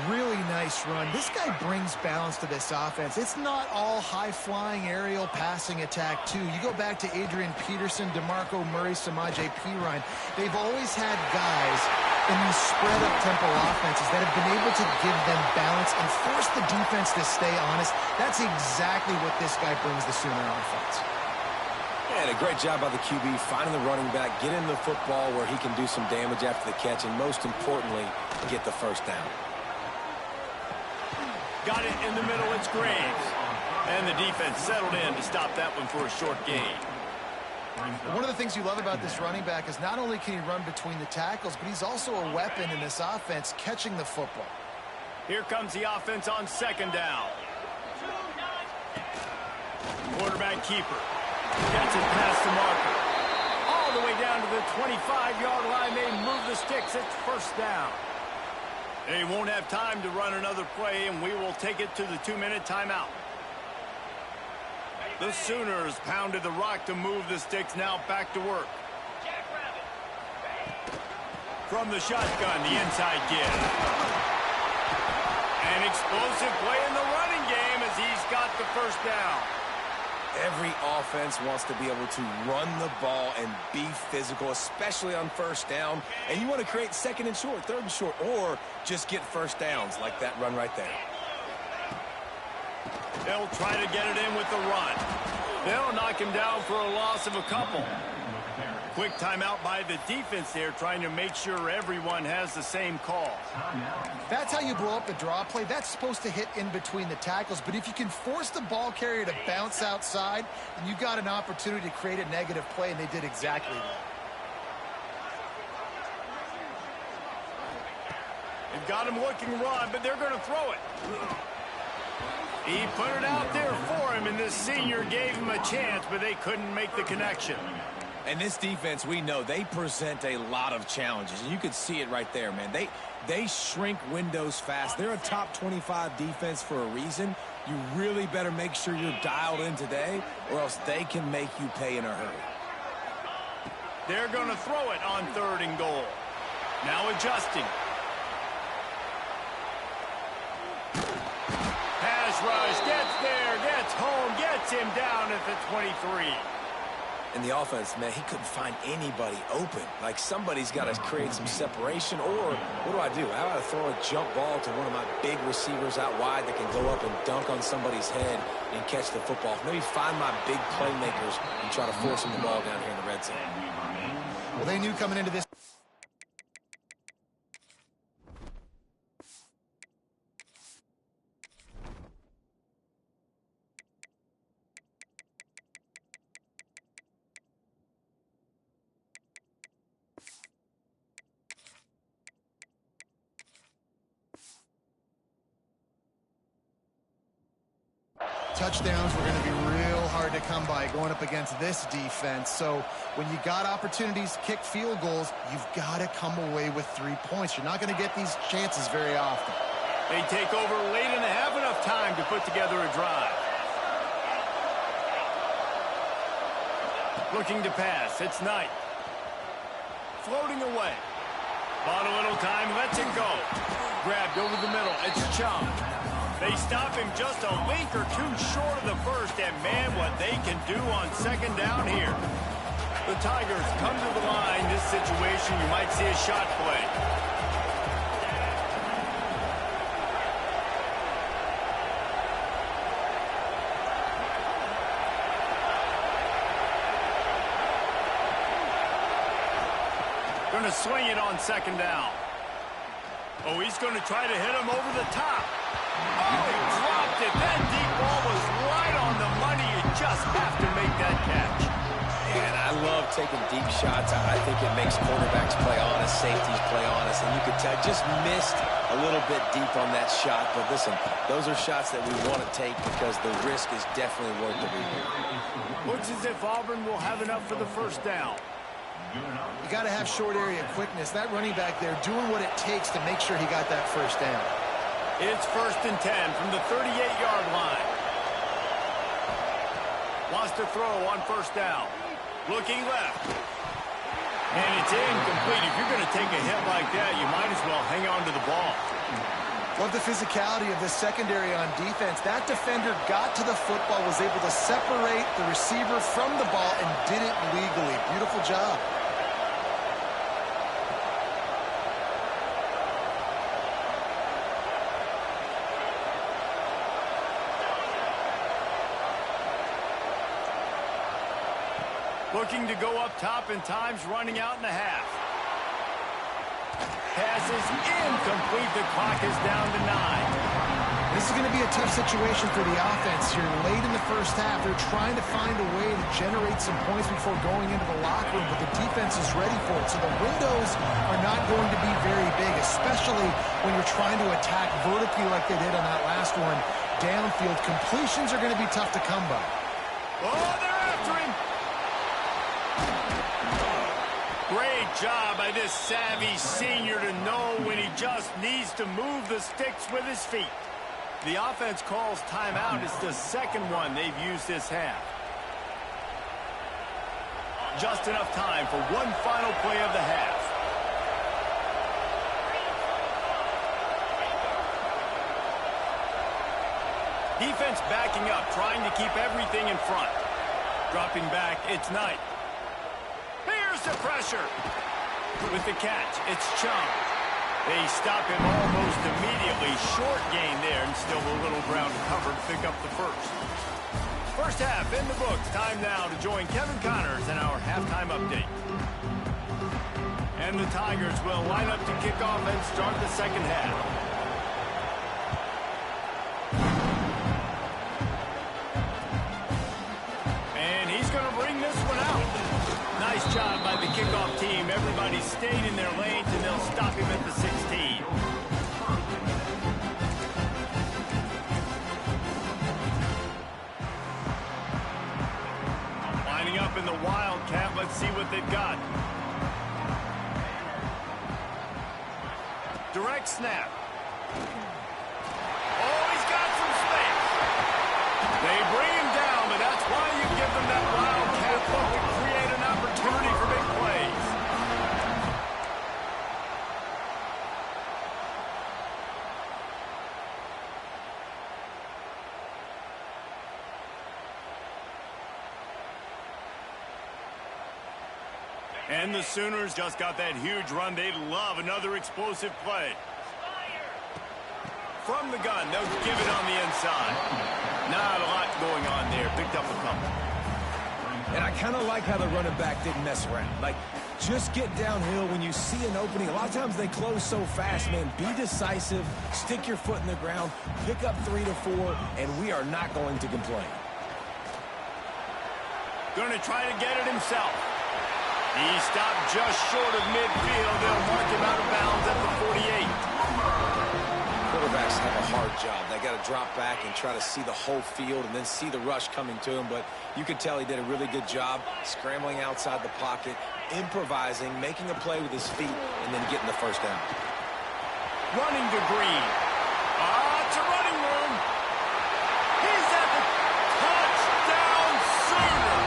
Really nice run. This guy brings balance to this offense. It's not all high-flying aerial passing attack, too. You go back to Adrian Peterson, DeMarco Murray, Samaje Perine. They've always had guys in these spread-up tempo offenses that have been able to give them balance and force the defense to stay honest. That's exactly what this guy brings the Sooner offense. And a great job by the QB finding the running back, get him the football where he can do some damage after the catch, and most importantly, get the first down. Got it in the middle, it's Graves. And the defense settled in to stop that one for a short gain. One of the things you love about this running back is not only can he run between the tackles, but he's also a weapon in this offense catching the football. Here comes the offense on second down. Quarterback keeper. Gets it past the marker. All the way down to the 25-yard line. They move the sticks. It's first down. They won't have time to run another play, and we will take it to the 2-minute timeout. The Sooners pounded the rock to move the sticks. Now back to work. From the shotgun, the inside give. An explosive play in the running game as he's got the first down. Every offense wants to be able to run the ball and be physical, especially on first down. And you want to create second and short, third and short, or just get first downs like that run right there. They'll try to get it in with the run. They'll knock him down for a loss of a couple. Quick timeout by the defense there, trying to make sure everyone has the same call. That's how you blow up the draw play. That's supposed to hit in between the tackles. But if you can force the ball carrier to bounce outside, then you've got an opportunity to create a negative play, and they did exactly that. They've got him looking run, but they're going to throw it. He put it out there for him, and this senior gave him a chance, but they couldn't make the connection. And this defense, we know, they present a lot of challenges. And you can see it right there, man. They shrink windows fast. They're a top 25 defense for a reason. You really better make sure you're dialed in today, or else they can make you pay in a hurry. They're going to throw it on 3rd and goal. Now adjusting. Pass rush, gets there, gets home, gets him down at the 23. And the offense, man, he couldn't find anybody open. Like, somebody's got to create some separation, or what do I do? How about I throw a jump ball to one of my big receivers out wide that can go up and dunk on somebody's head and catch the football? Maybe find my big playmakers and try to force them the ball down here in the red zone. Well, they knew coming into this. Touchdowns were going to be real hard to come by going up against this defense. So when you got opportunities to kick field goals, you've got to come away with 3 points. You're not going to get these chances very often. They take over late and have enough time to put together a drive. Looking to pass. It's Knight. Floating away. Bought a little time. Lets it go. Grabbed over the middle. It's Chung. They stop him just a link or two short of the first, and man, what they can do on 2nd down here. The Tigers come to the line. This situation, you might see a shot play. Going to swing it on 2nd down. Oh, he's going to try to hit him over the top. Oh, he dropped it. That deep ball was right on the money. You just have to make that catch. And I love taking deep shots. I think it makes quarterbacks play honest, safeties play honest. And you could tell, just missed a little bit deep on that shot. But listen, those are shots that we want to take because the risk is definitely worth the reward. Looks as if Auburn will have enough for the 1st down. You got to have short area quickness. That running back there doing what it takes to make sure he got that 1st down. It's 1st and 10 from the 38-yard line. Wants to throw on 1st down. Looking left. And it's incomplete. If you're going to take a hit like that, you might as well hang on to the ball. Love the physicality of the secondary on defense. That defender got to the football, was able to separate the receiver from the ball, and did it legally. Beautiful job. Looking to go up top, and time's running out in the half. Pass is incomplete. The clock is down to 9. This is going to be a tough situation for the offense here. Late in the 1st half, they're trying to find a way to generate some points before going into the locker room, but the defense is ready for it. So the windows are not going to be very big, especially when you're trying to attack vertically like they did on that last one. Downfield completions are going to be tough to come by. Oh, they're after him. Great job by this savvy senior to know when he just needs to move the sticks with his feet. The offense calls timeout. It's the 2nd one they've used this half. Just enough time for one final play of the half. Defense backing up, trying to keep everything in front. Dropping back, it's Knight. Here's the pressure. With the catch, it's Chung. They stop him almost immediately. Short gain there, and still a little ground to cover to pick up the 1st. First half in the books. Time now to join Kevin Connors in our halftime update. And the Tigers will line up to kick off and start the second half. And he's going to bring this one out. Nice job by the kickoff team. Everybody stayed in their lanes, and they'll stop him at the 16. Lining up in the Wildcat. Let's see what they've got. Direct snap. Oh, he's got some space. They bring him down, but that's why you give them that Wildcat look to create an opportunity for big plays. And the Sooners just got that huge run. They'd love another explosive play. From the gun, they'll give it on the inside. Not a lot going on there. Picked up a couple. And I kind of like how the running back didn't mess around. Like, just get downhill when you see an opening. A lot of times they close so fast, man. Be decisive. Stick your foot in the ground. Pick up 3 to 4, and we are not going to complain. Going to try to get it himself. He stopped just short of midfield. They'll mark him out of bounds at the 48. Quarterbacks have a hard job. They got to drop back and try to see the whole field and then see the rush coming to him. But you could tell he did a really good job scrambling outside the pocket, improvising, making a play with his feet, and then getting the first down. Running to Green. It's a running room. He's at the touchdown Sooner.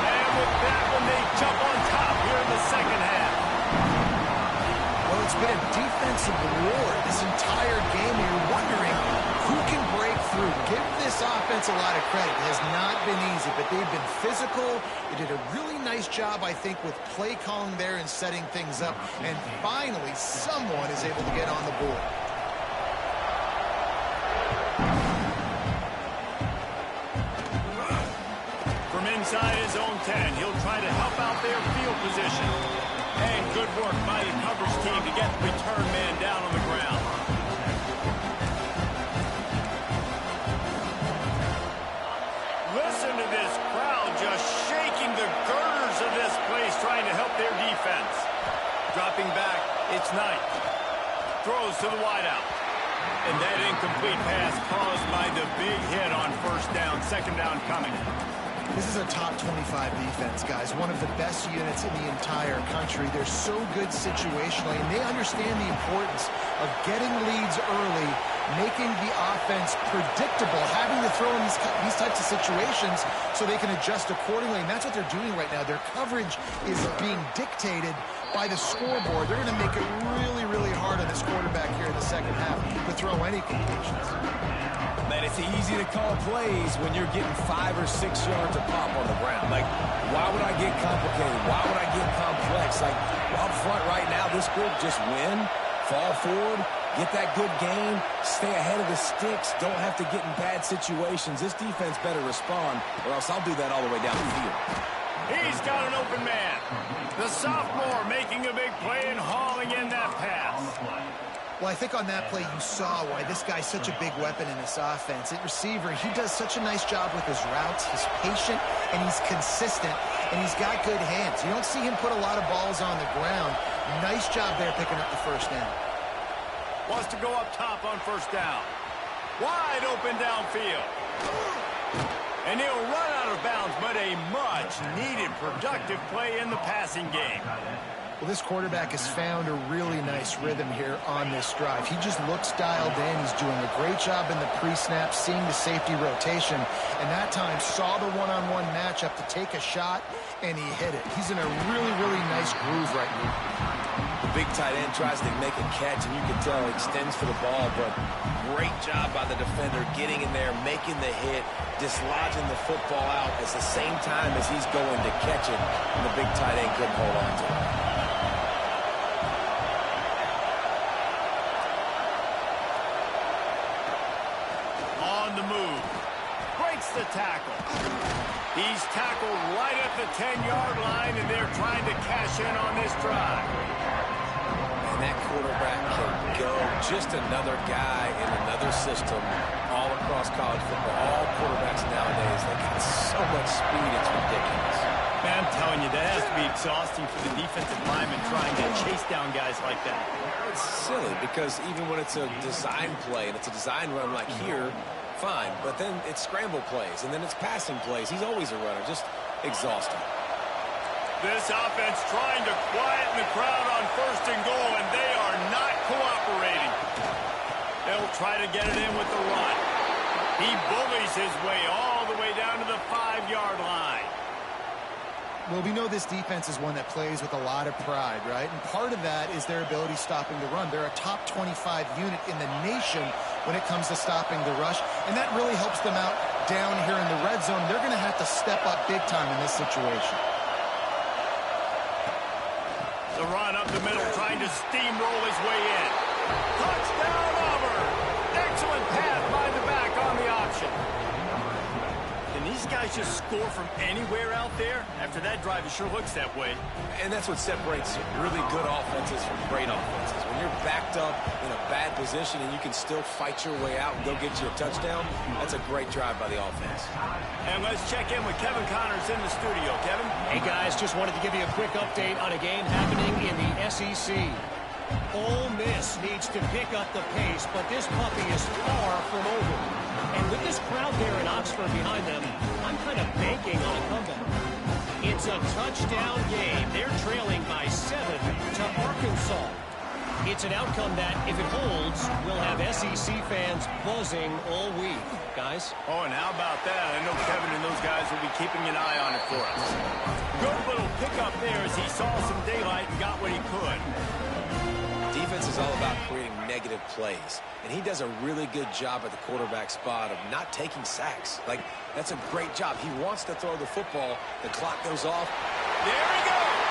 And with that one, they jump on top here in the second half. Well, it's been a defensive war this entire game. You're wondering who can break through. Give this offense a lot of credit. It has not been easy, but they've been physical. They did a really nice job, I think, with play calling there and setting things up. And finally, someone is able to get on the board. From inside his own 10, he'll try to help out their field position. And good work by the coverage team to get the return man down on the ground. Listen to this crowd just shaking the girders of this place, trying to help their defense. Dropping back, it's Knight. Throws to the wideout. And that incomplete pass caused by the big hit on first down. Second down coming. This is a top 25 defense, guys. One of the best units in the entire country. They're so good situationally, and they understand the importance of getting leads early, making the offense predictable, having to throw in these types of situations so they can adjust accordingly. And that's what they're doing right now. Their coverage is being dictated by the scoreboard. They're going to make it really, really hard on this quarterback here in the second half to throw any completions. Man, it's easy to call plays when you're getting 5 or 6 yards of pop on the ground. Like, why would I get complicated? Why would I get complex? Like, up front right now, this group just win, fall forward, get that good gain, stay ahead of the sticks, don't have to get in bad situations. This defense better respond, or else I'll do that all the way down the field. He's got an open man. The sophomore making a big play and hauling in that pass. Well, I think on that play you saw why this guy's such a big weapon in this offense. At receiver, he does such a nice job with his routes. He's patient, and he's consistent, and he's got good hands. You don't see him put a lot of balls on the ground. Nice job there picking up the first down. Wants to go up top on first down. Wide open downfield. And he'll run out of bounds, but a much-needed productive play in the passing game. Well, this quarterback has found a really nice rhythm here on this drive. He just looks dialed in. He's doing a great job in the pre-snap, seeing the safety rotation, and that time saw the one-on-one matchup to take a shot, and he hit it. He's in a really, really nice groove right now. The big tight end tries to make a catch, and you can tell he extends for the ball, but great job by the defender getting in there, making the hit, dislodging the football out at the same time as he's going to catch it, and the big tight end couldn't hold on to it. On the move. Breaks the tackle. 10-yard line, and they're trying to cash in on this drive. And that quarterback can go. Just another guy in another system all across college football. All quarterbacks nowadays, they got so much speed, it's ridiculous. Man, I'm telling you, that has to be exhausting for the defensive lineman trying to chase down guys like that. It's silly because even when it's a design play and it's a design run like here, fine. But then it's scramble plays, and then it's passing plays. He's always a runner. Just exhausting. This offense trying to quieten the crowd on 1st and goal, and they are not cooperating. They'll try to get it in with the run. He bullies his way all the way down to the 5-yard line. Well, we know this defense is one that plays with a lot of pride, right? And part of that is their ability stopping the run. They're a top 25 unit in the nation when it comes to stopping the rush, and that really helps them out down here in the red zone. They're going to have to step up big time in this situation. The run up the middle, trying to steamroll his way in. Touchdown, Auburn! Excellent pass by the back on the option. Can these guys just score from anywhere out there? After that drive, it sure looks that way. And that's what separates really good offenses from great offenses. When you're backed up in a bad position and you can still fight your way out and go get you a touchdown, that's a great drive by the offense. And let's check in with Kevin Connors in the studio. Kevin? Hey, guys, just wanted to give you a quick update on a game happening in the SEC. Ole Miss needs to pick up the pace, but this puppy is far from over. And with this crowd there in Oxford behind them, I'm kind of banking on a comeback. It's a touchdown game. They're trailing by 7 to Arkansas. It's an outcome that, if it holds, will have SEC fans buzzing all week. Guys? Oh, and how about that? I know Kevin and those guys will be keeping an eye on it for us. Good little pickup there as he saw some daylight and got what he could. Defense is all about creating negative plays, and he does a really good job at the quarterback spot of not taking sacks. Like, that's a great job. He wants to throw the football. The clock goes off. There he goes!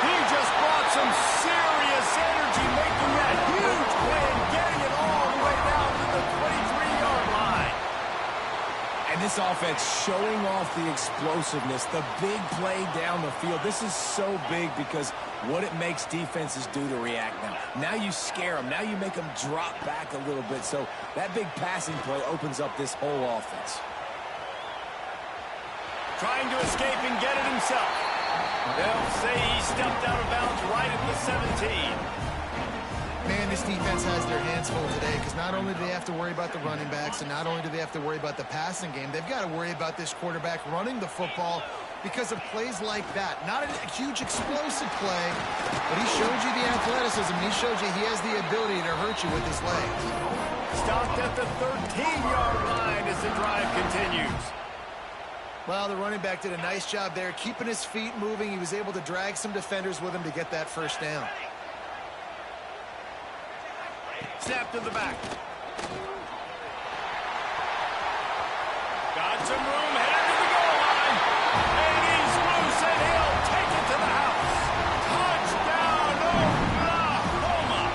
He just brought some serious energy making that huge play and getting it all the way down to the 23-yard line. And this offense showing off the explosiveness, the big play down the field. This is so big because what it makes defenses do to react now. Now you scare them. Now you make them drop back a little bit. So that big passing play opens up this whole offense. Trying to escape and get it himself. They'll say he stepped out of bounds right at the 17. Man, this defense has their hands full today because not only do they have to worry about the running backs and not only do they have to worry about the passing game, they've got to worry about this quarterback running the football because of plays like that. Not a huge explosive play, but he showed you the athleticism. He showed you he has the ability to hurt you with his legs. Stopped at the 13-yard line as the drive continues. Well, the running back did a nice job there, keeping his feet moving. He was able to drag some defenders with him to get that first down. Snap to the back. Got some room, headed to the goal line. And he's loose, and he'll take it to the house. Touchdown, Oklahoma.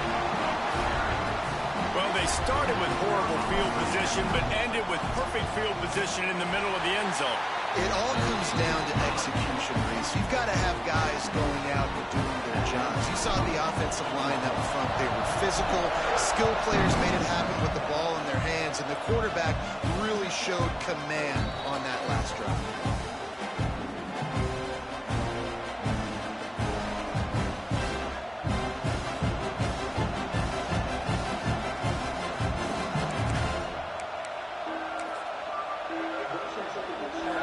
Well, they started with horrible field position, but ended with perfect field position in the middle of the end zone. It all comes down to execution, Reese. You've got to have guys going out and doing their jobs. You saw the offensive line up front. They were physical. Skilled players made it happen with the ball in their hands, and the quarterback really showed command on that last drive.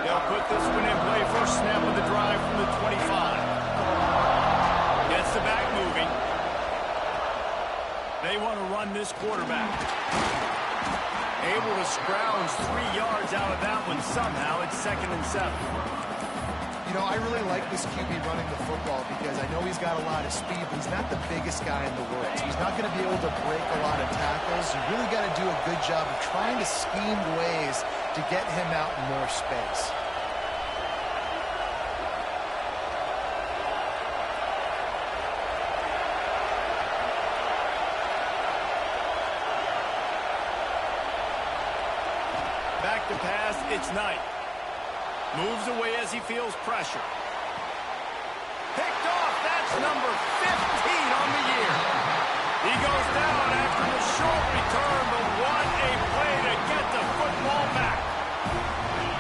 They'll put this one in play. First snap of the drive from the 25. Gets the back moving. They want to run this quarterback. Able to scrounge 3 yards out of that one somehow. It's 2nd and 7. You know, I really like this QB running the football because I know he's got a lot of speed, but he's not the biggest guy in the world. So he's not going to be able to break a lot of tackles. You really got to do a good job of trying to scheme ways to get him out in more space. Back to pass. pass, it's Knight. Moves away as he feels pressure. Picked off, that's number 15 on the year. He goes down after the short return, but what a play to get the football back.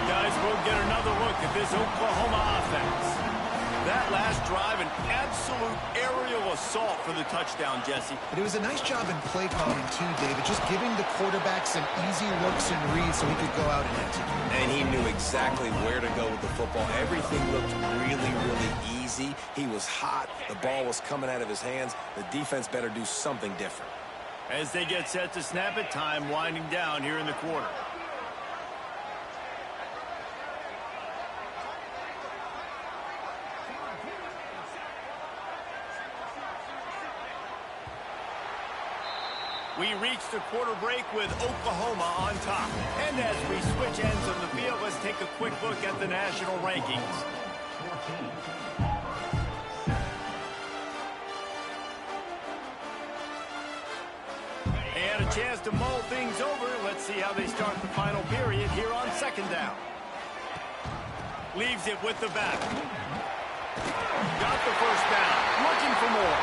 Guys, we'll get another look at this Oklahoma offense. That last drive, an absolute aerial assault for the touchdown, Jesse. But it was a nice job in play calling too, David, just giving the quarterback some easy looks and reads so he could go out and execute. And he knew exactly where to go with the football. Everything looked really, really easy. He was hot. The ball was coming out of his hands. The defense better do something different. As they get set to snap it, time winding down here in the quarter. We reach the quarter break with Oklahoma on top. And as we switch ends of the field, let's take a quick look at the national rankings. They had a chance to mull things over. Let's see how they start the final period here on second down. Leaves it with the back. Got the first down. Looking for more.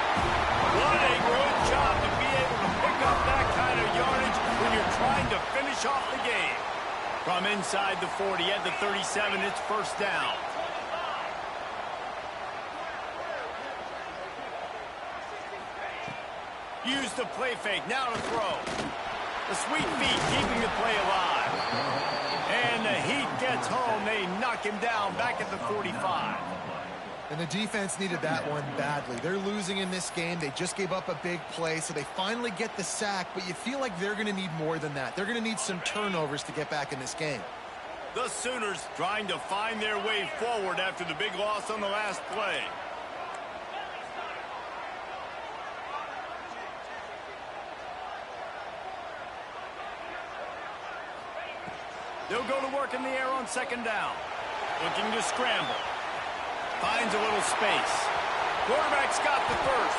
What a good job to be able to pick up that kind of yardage when you're trying to finish off the game. From inside the 40 at the 37, it's first down. Use the play fake, now to throw. The sweet feet keeping the play alive. And the heat gets home. They knock him down back at the 45. And the defense needed that one badly. They're losing in this game. They just gave up a big play, so they finally get the sack, but you feel like they're going to need more than that. They're going to need some turnovers to get back in this game. The Sooners trying to find their way forward after the big loss on the last play. They'll go to work in the air on second down. Looking to scramble. Finds a little space. Quarterback's got the first.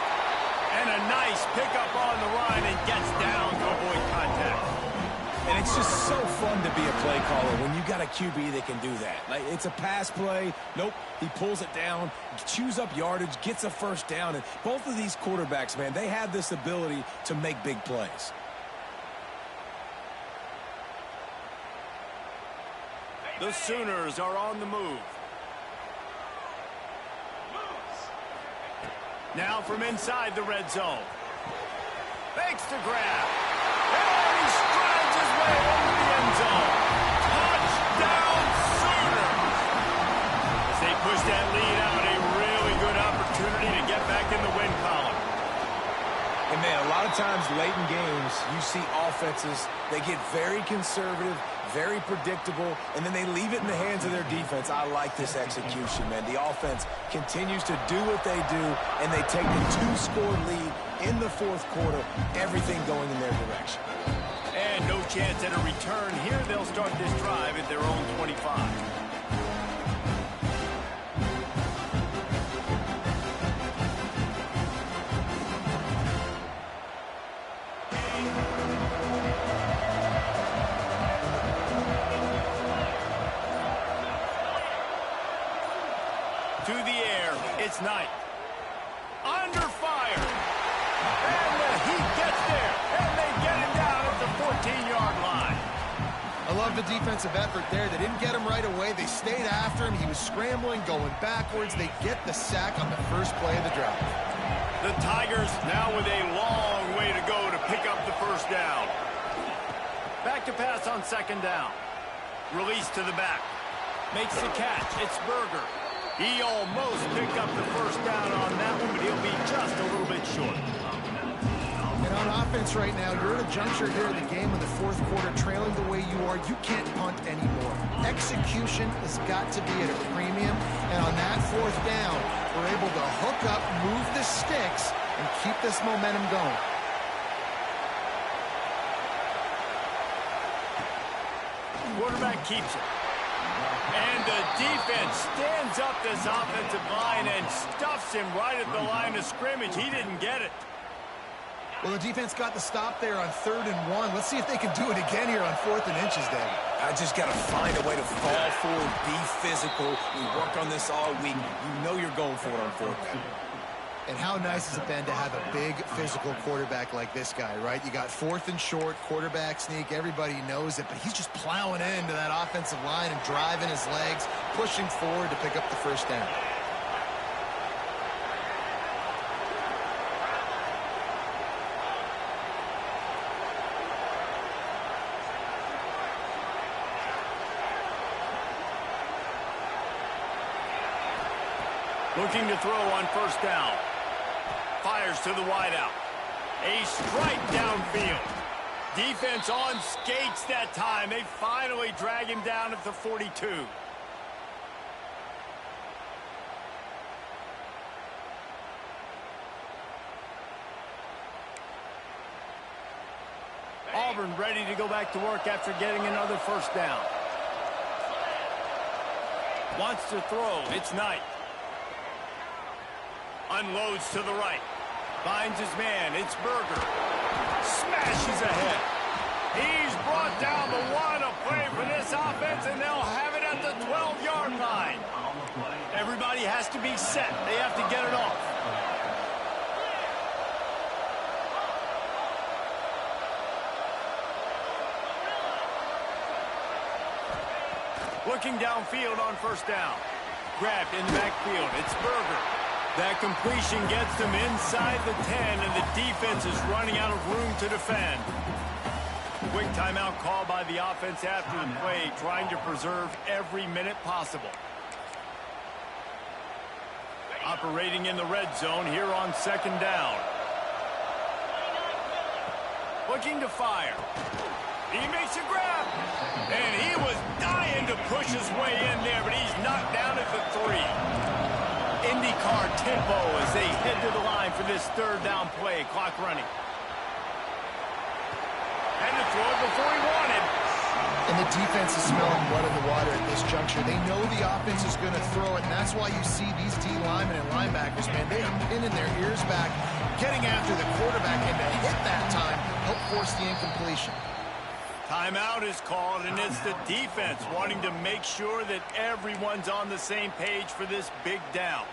And a nice pickup on the line and gets down to avoid contact. And it's just so fun to be a play caller when you got a QB that can do that. Like, it's a pass play. Nope, he pulls it down, chews up yardage, gets a first down. And both of these quarterbacks, man, they have this ability to make big plays. The Sooners are on the move. Now from inside the red zone. Fakes to grab. And he strides his way over the end zone. Touchdown Sooners! As they push that lead out, a really good opportunity to get back in the win column. And man, a lot of times late in games, you see offenses, they get very conservative, very predictable, and then they leave it in the hands of their defense. I like this execution, man. The offense continues to do what they do, and they take the two-score lead in the fourth quarter, everything going in their direction. And no chance at a return here. They'll start this drive at their own 25. To the air, it's Knight. Under fire. And the heat gets there. And they get him down at the 14-yard line. I love the defensive effort there. They didn't get him right away. They stayed after him. He was scrambling, going backwards. They get the sack on the first play of the drive. The Tigers now with a long way to go to pick up the first down. Back to pass on second down. Release to the back. Makes the catch. It's Berger. He almost picked up the first down on that one, but he'll be just a little bit short. And on offense right now, you're at a juncture here in the game in the fourth quarter, trailing the way you are. You can't punt anymore. Execution has got to be at a premium, and on that fourth down, we're able to hook up, move the sticks, and keep this momentum going. Quarterback keeps it. And the defense stands up this offensive line and stuffs him right at the line of scrimmage. He didn't get it. Well, the defense got the stop there on 3rd and 1. Let's see if they can do it again here on 4th and inches, Dave. I just got to find a way to fall forward, be physical. We work on this all week. You know you're going for it on fourth down. And how nice is it then to have a big physical quarterback like this guy, right? You got 4th and short, quarterback sneak. Everybody knows it, but he's just plowing into that offensive line and driving his legs, pushing forward to pick up the first down. Looking to throw on first down. Fires to the wideout. A strike downfield. Defense on skates that time. They finally drag him down at the 42. Auburn ready to go back to work after getting another first down. Wants to throw. It's Knight. Unloads to the right. Finds his man. It's Berger. Smashes ahead. He's brought down the one. A play for this offense, and they'll have it at the 12-yard line. Everybody has to be set. They have to get it off. Looking downfield on first down. Grabbed in the backfield. It's Berger. That completion gets them inside the 10, and the defense is running out of room to defend. Quick timeout call by the offense after the play, trying to preserve every minute possible. Operating in the red zone here on second down. Looking to fire. He makes a grab. And he was dying to push his way in there, but he's knocked down at the 3. IndyCar tempo as they head to the line for this third down play. Clock running. And to throw it before he wanted. And the defense is smelling blood in the water at this juncture. They know the offense is going to throw it, and that's why you see these D linemen and linebackers, man, they are pinning their ears back, getting after the quarterback, and to hit that time, help force the incompletion. Timeout is called, and it's the defense wanting to make sure that everyone's on the same page for this big down.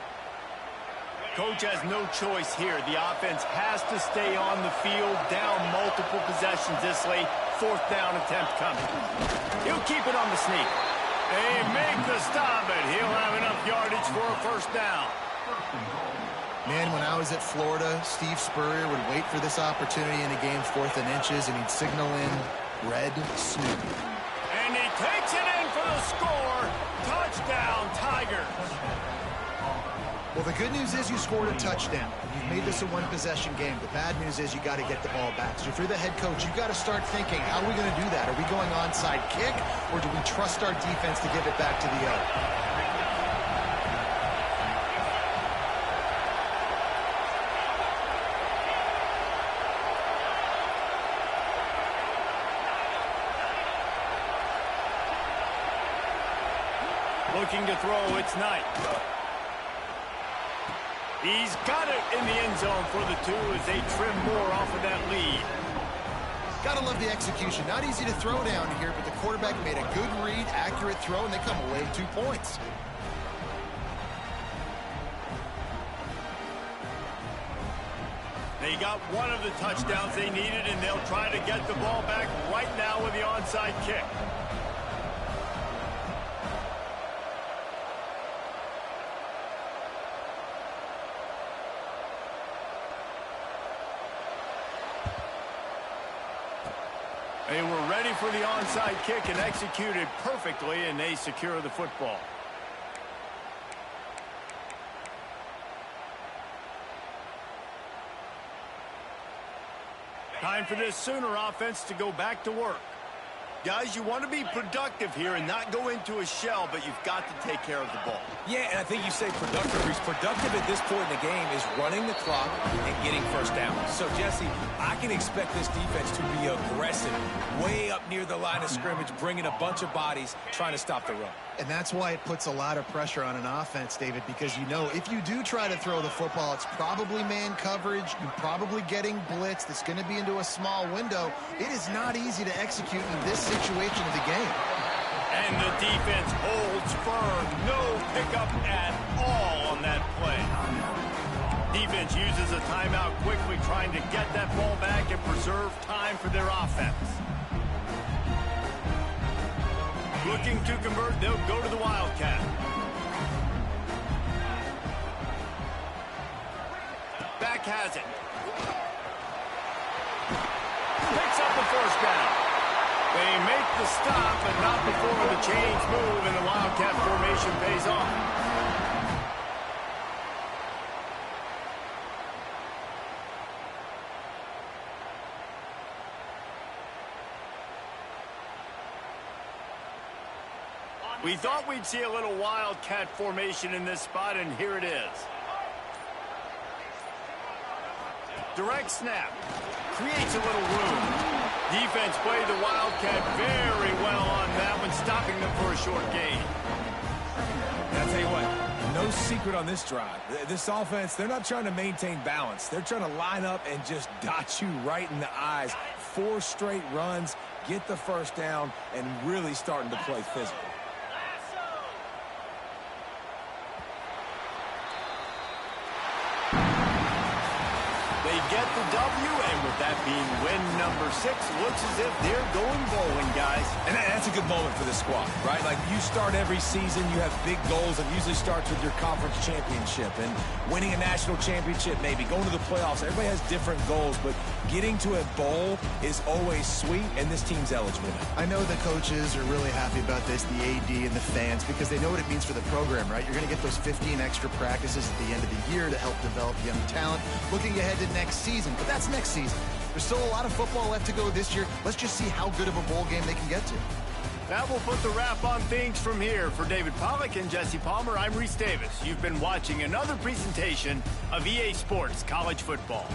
Coach has no choice here. The offense has to stay on the field, down multiple possessions this late. Fourth down attempt coming. He'll keep it on the sneak. They make the stop, and he'll have enough yardage for a first down. Man, when I was at Florida, Steve Spurrier would wait for this opportunity in a game 4th and inches, and he'd signal in red snoop. And he takes it in for the score. Touchdown, Tigers. Well, the good news is you scored a touchdown. You've made this a one-possession game. The bad news is you got to get the ball back. So if you're the head coach, you've got to start thinking, how are we going to do that? Are we going onside kick, or do we trust our defense to give it back to the O? Looking to throw, it's Knight. He's got it in the end zone for the 2 as they trim more off of that lead. Gotta love the execution. Not easy to throw down here, but the quarterback made a good read, accurate throw, and they come away with 2 points. They got one of the touchdowns they needed, and they'll try to get the ball back right now with the onside kick. They were ready for the onside kick and executed perfectly, and they secure the football. Time for this Sooner offense to go back to work. Guys, you want to be productive here and not go into a shell, but you've got to take care of the ball. Yeah, and I think you say productive. He's productive at this point in the game is running the clock and getting first down. So, Jesse, I can expect this defense to be aggressive, way up near the line of scrimmage, bringing a bunch of bodies, trying to stop the run. And that's why it puts a lot of pressure on an offense, David, because you know if you do try to throw the football, it's probably man coverage. You're probably getting blitz that's going to be into a small window. It is not easy to execute in this situation of the game. And the defense holds firm. No pickup at all on that play. Defense uses a timeout quickly, trying to get that ball back and preserve time for their offense. Looking to convert, they'll go to the Wildcat. Back has it. Picks up the first down. They make the stop, but not before the chains move and the Wildcat formation pays off. We thought we'd see a little Wildcat formation in this spot, and here it is. Direct snap. Creates a little room. Defense played the Wildcat very well on that one, stopping them for a short gain. And I'll tell you what, no secret on this drive. This offense, they're not trying to maintain balance. They're trying to line up and just dot you right in the eyes. 4 straight runs, get the first down, and really starting to play physical. Get the W, and with that being win number 6, looks as if they're going bowling, guys. And that's a good moment for the squad, right? Like, you start every season, you have big goals. It usually starts with your conference championship and winning a national championship, maybe going to the playoffs. Everybody has different goals, but getting to a bowl is always sweet, and this team's eligible now. I know the coaches are really happy about this, the AD and the fans, because they know what it means for the program, right? You're going to get those 15 extra practices at the end of the year to help develop young talent. Looking ahead to next season, but that's next season. There's still a lot of football left to go this year. Let's just see how good of a bowl game they can get to. That will put the wrap on things from here. For David Pollack and Jesse Palmer, I'm Reese Davis. You've been watching another presentation of EA Sports College Football.